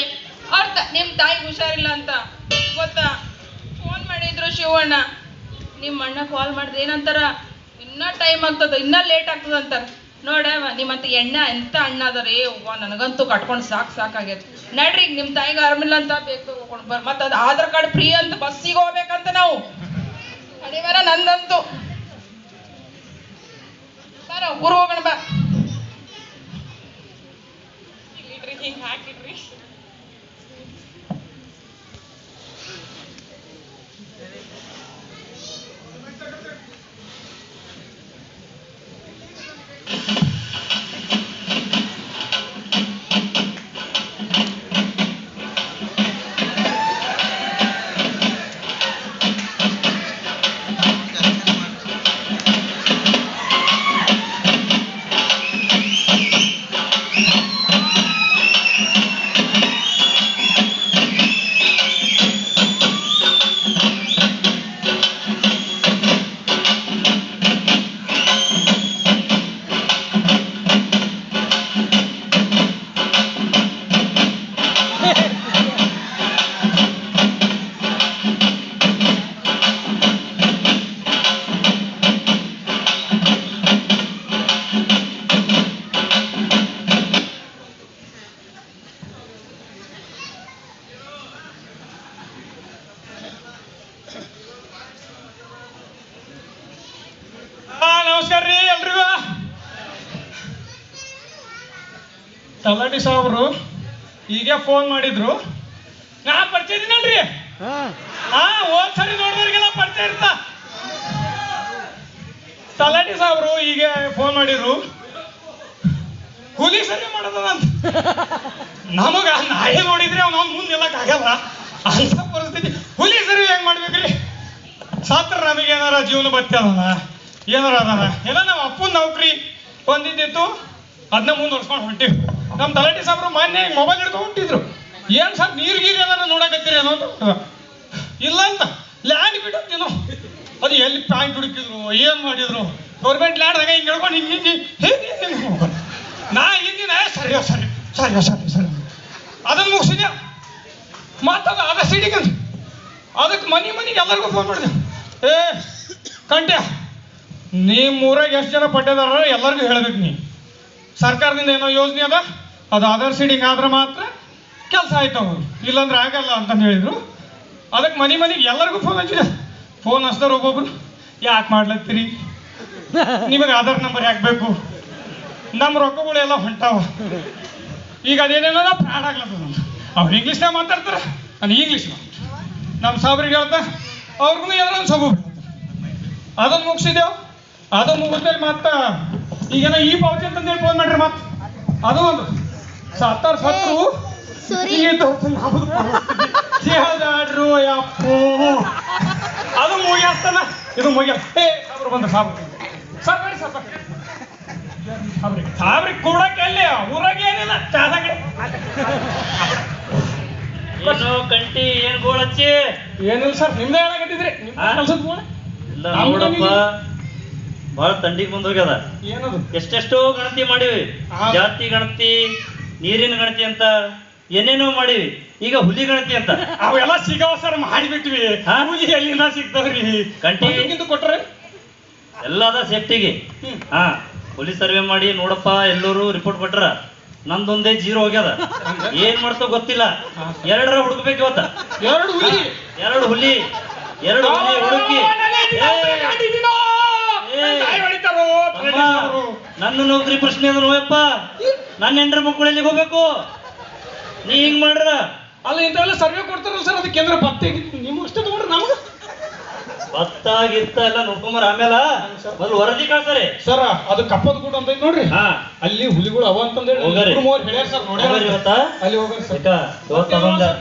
ನಿಮ್ ತಾಯಿಗೆ ಹುಷಾರಿಲ್ಲ ಅಂತ ಗೊತ್ತಾ? ಫೋನ್ ಮಾಡಿದ್ರು ಶಿವಣ್ಣ. ನಿಮ್ಮ ಅಣ್ಣ ಕಾಲ್ ಮಾಡಿದ್ರೆ ಏನಂತಾರ, ಇನ್ನ ಟೈಮ್ ಆಗ್ತದ, ಇನ್ನ ಲೇಟ್ ಆಗ್ತದ ಅಂತಾರ. ನೋಡವ ನಿಮ್ಮಂತ ಎಣ್ಣೆ ಎಂತ ಅಣ್ಣ ಅದರಿ. ನನಗಂತೂ ಕಟ್ಕೊಂಡು ಸಾಕಾಗೈತಿ. ನಡ್ರಿ, ಈಗ ನಿಮ್ಮ ತಾಯಿಗೆ ಆರಾಮಿಲ್ಲ ಅಂತ ಬೇಕು ಹೋಗ್ಕೊಂಡು ಬರ್. ಮತ್ತೆ ಅದು ಆಧಾರ್ ಕಾರ್ಡ್ ಫ್ರೀ ಅಂತ ಬಸ್ಸಿಗೆ ಹೋಗ್ಬೇಕಂತ ನಾವು ಅಡಿವಾರ ನಂದಂತೂ. ಬರ ಊರು ಹೋಗೋಣ ಬಾ. ಹಿಂಗೆ ಹಾಕಿಡ್ರಿ. ತಲಾಟಿ ಸಾಹೇಬ್ರು ಈಗ ಫೋನ್ ಮಾಡಿದ್ರು. ನಾ ಪರಿಚಯ ಇದೀನಲ್ರಿ. ಹೋದ್ ಸರಿ ನೋಡಿದ್ರಿಗೆಲ್ಲ ಪರಿಚಯ ಇರ್ತ. ತಲಾಟಿ ಸಾಹೇಬ್ರು ಈಗ ಫೋನ್ ಮಾಡಿದ್ರು, ಹುಲಿ ಸರಿ ಮಾಡೋದಂತ. ನಮಗ ನಾಯಿ ನೋಡಿದ್ರೆ ಅವ್ನ ಮುಂದೆ ನಿಲ್ಲಕ್ ಆಗಲ್ಲ ಅಂತ ಪರಿಸ್ಥಿತಿ. ಹುಲಿ ಸರಿ ಹೆಂಗ್ ಮಾಡ್ಬೇಕ್ರಿ? ಸಾತ್ರ ನಮಗೆ ಏನಾರ ಜೀವನ ಬರ್ತದ, ಏನಾರ ಅದಾನ. ಏನೋ ನಮ್ಮ ಅಪ್ಪನ ನೌಕರಿ ಬಂದಿದ್ದಿತ್ತು, ಅದನ್ನ ಮುಂದುವರ್ಸ್ಕೊಂಡು ಹೊಂಟಿವಿ. ನಮ್ಮ ತಲಾಟಿ ಸಾಹೇಬ್ರು ಮಾನ್ಯ ಮೊಬೈಲ್ ಹಿಡ್ಕೊಂಡು ಹೊಂಟಿದ್ರು. ಏನ್ ಸರ್ ನೀರ್ ಗೀರ್ ಏನಾರ ನೋಡಕತ್ತೀರಿ ಏನೋ ಅಂತ. ಇಲ್ಲ ಅಂತ ಲ್ಯಾಂಡ್ ಬಿಟ್ಟೇನೋ, ಅದು ಎಲ್ಲಿ ಪ್ಯಾಂಟ್ ಹುಡುಕಿದ್ರು, ಏನ್ ಮಾಡಿದ್ರು. ಗೌರ್ಮೆಂಟ್ ಲ್ಯಾಂಡ್ದಾಗ ಹಿಂಗೆ ಹೇಳ್ಕೊಂಡು ಹಿಂಗೆ ನಾ ಹಿಂದಿನ ಸರಿ ಸರಿ ಸರಿ ಸರಿ ಸರಿ ಅದನ್ನು ಮುಗಿಸಿದ್ಯಾ. ಮಾತದ ಅದ ಸಿಡಿಗಂತ ಅದಕ್ಕೆ ಮನೆಗೆ ಎಲ್ಲರಿಗೂ ಫೋನ್ ಮಾಡಿದೆ. ಕಂಟ್ಯ, ನಿಮ್ಮ ಊರಾಗ ಎಷ್ಟು ಜನ ಪಟ್ಟದಾರ ಎಲ್ಲರಿಗೂ ಹೇಳ್ಬೇಕು. ನೀ ಸರ್ಕಾರದಿಂದ ಏನೋ ಯೋಜನೆ ಅದ, ಅದು ಆಧಾರ್ ಸೀಡಿಂಗ್ ಆದ್ರೆ ಮಾತ್ರ ಕೆಲಸ ಆಯ್ತವು, ಇಲ್ಲಾಂದ್ರೆ ಆಗಲ್ಲ ಅಂತಂದು ಹೇಳಿದ್ರು. ಅದಕ್ಕೆ ಮನೆಗೆ ಎಲ್ಲರಿಗೂ ಫೋನ್ ಹಚ್ಚಿದೆ. ಫೋನ್ ಹಚ್ತಾರೆ ಒಬ್ಬೊಬ್ರು, ಯಾಕೆ ಮಾಡ್ಲತ್ತೀರಿ, ನಿಮಗೆ ಆಧಾರ್ ನಂಬರ್ ಯಾಕೆ ಬೇಕು, ನಮ್ಮ ರೊಕ್ಕಗಳು ಎಲ್ಲ ಹೊಂಟಾವ, ಈಗ ಅದೇನೇನೋ ಫ್ರಾಡ್ ಆಗ್ಲತ್ತದ. ಅವ್ರು ಇಂಗ್ಲೀಷ್ನಾಗ ಮಾತಾಡ್ತಾರೆ, ನಾನು ಇಂಗ್ಲೀಷ್ ನಮ್ಮ ಸಾಬ್ರಿಗೆ ಹೇಳ್ತಾ ಅವ್ರಿಗೂ ಏನೋ ಒಂದು ಸೊಬು ಬಿಡ್ತಾರೆ. ಅದನ್ನು ಮುಗಿಸಿದೆವು. ಅದನ್ನು ಮುಗಿದ್ಮೇಲೆ ಮತ್ತೆ ಈಗೇನೋ ಈ ಪಾವತಿ ಅಂತಂದೇಳಿ ಫೋನ್ ಮಾಡ್ರಿ. ಮತ್ತೆ ಅದು ಒಂದು ಸತ್ತರು ಯಪ್ಪು ಅದು ಮುಗಿಸ್ತಾನ, ಇದು ಮುಗಿಯ. ಸಾಬ್ರು ಬಂದ, ಸಾಬ್ರು ಸಾಬ್ರಿ ಸಾಬ್ರಿಗೆ ಕೂಡಕ್ಕೆ ಅಲ್ಲಿ ಊರಾಗ ಏನಿಲ್ಲ ಚಾದಾಗಡೆ ಏನು ಕಂಟಿ ಏನ್ ಗೋಳ್ ಹಚ್ಚಿ? ಏನಿಲ್ಲ ಸರ್, ನಿಮ್ದೇ ಹೇಳಕತ್ತಿದ್ರಿ. ಕೆಲ್ಸದ ಗೋಳ ಇಲ್ಲ ನೋಡಪ್ಪ, ಬಹಳ ತಂಡಿಗೆ ಬಂದ್ ಹೋಗ್ಯದ. ಏನದು? ಎಷ್ಟೆಷ್ಟೋ ಗಣತಿ ಮಾಡಿವಿ, ಜಾತಿ ಗಣತಿ, ನೀರಿನ ಗಣತಿ ಅಂತ ಏನೇನೋ ಮಾಡಿವಿ. ಈಗ ಹುಲಿ ಗಣತಿ ಅಂತ ಅವೆಲ್ಲ ಸಿಗವ ಸರ್, ಮಾಡಿಬಿಟ್ವಿ. ಹುಲಿ ಎಲ್ಲಿಂದ ಸಿಗ್ತಾವ್ರಿ? ಕಂಟಿಗಿಂತ ಕೊಟ್ರೆ ಎಲ್ಲದ ಸೇಫ್ಟಿಗೆ. ಹುಲಿ ಸರ್ವೆ ಮಾಡಿ ನೋಡಪ್ಪ, ಎಲ್ಲರೂ ರಿಪೋರ್ಟ್ ಕೊಟ್ರ. ನಂದೊಂದೇ 0 ಹೋಗ್ಯದ. ಏನ್ ಮಾಡ್ತೋ ಗೊತ್ತಿಲ್ಲ. 2ರ ಹುಡುಕ್ಬೇಕು ಇವತ್ತ. 2 ಹುಲಿ ಹುಡುಕಿ ನನ್ನ ನೌಕರಿ ಪ್ರಶ್ನೆ ಅದ ನೋಯಪ್ಪ. ನನ್ನ ಹೆಂಡ್ರ ಮಕ್ಕಳು ಎಲ್ಲಿಗೆ ಹೋಗ್ಬೇಕು? ನೀ ಹಿಂಗ್ ಮಾಡ್ರ ಅಲ್ಲ, ಇಂಥವೆಲ್ಲ ಸರ್ವೆ ಕೊಡ್ತಾರಲ್ಲ ಸರ್, ಅದಕ್ಕೆ ಕೇಂದ್ರ ಭತ್ತ ನಿಮ್ಮ ಅಷ್ಟೇ ತಗೊಂಡ್ರೆ ನಮ್ಗೆ ಭತ್ತ ಗಿತ್ತ ಎಲ್ಲ ನೋಡ್ಕೊಂಬರ. ಆಮೇಲೆ ಮೊದಲು ವರದಿ ಕಳ್ತಾರೆ ಸರ್. ಅದು ಕಪ್ಪದ ಗುಡ್ ಅಂತ ನೋಡ್ರಿ, ಅಲ್ಲಿ ಹುಲಿಗಳು ಅವ ಅಂತಂದೇಳಿ ಹೇಳ್ಯಾರ ಸರ್. ನೋಡಿ ಅಲ್ಲಿ ಹೋಗ್ರಿ ಸರ್.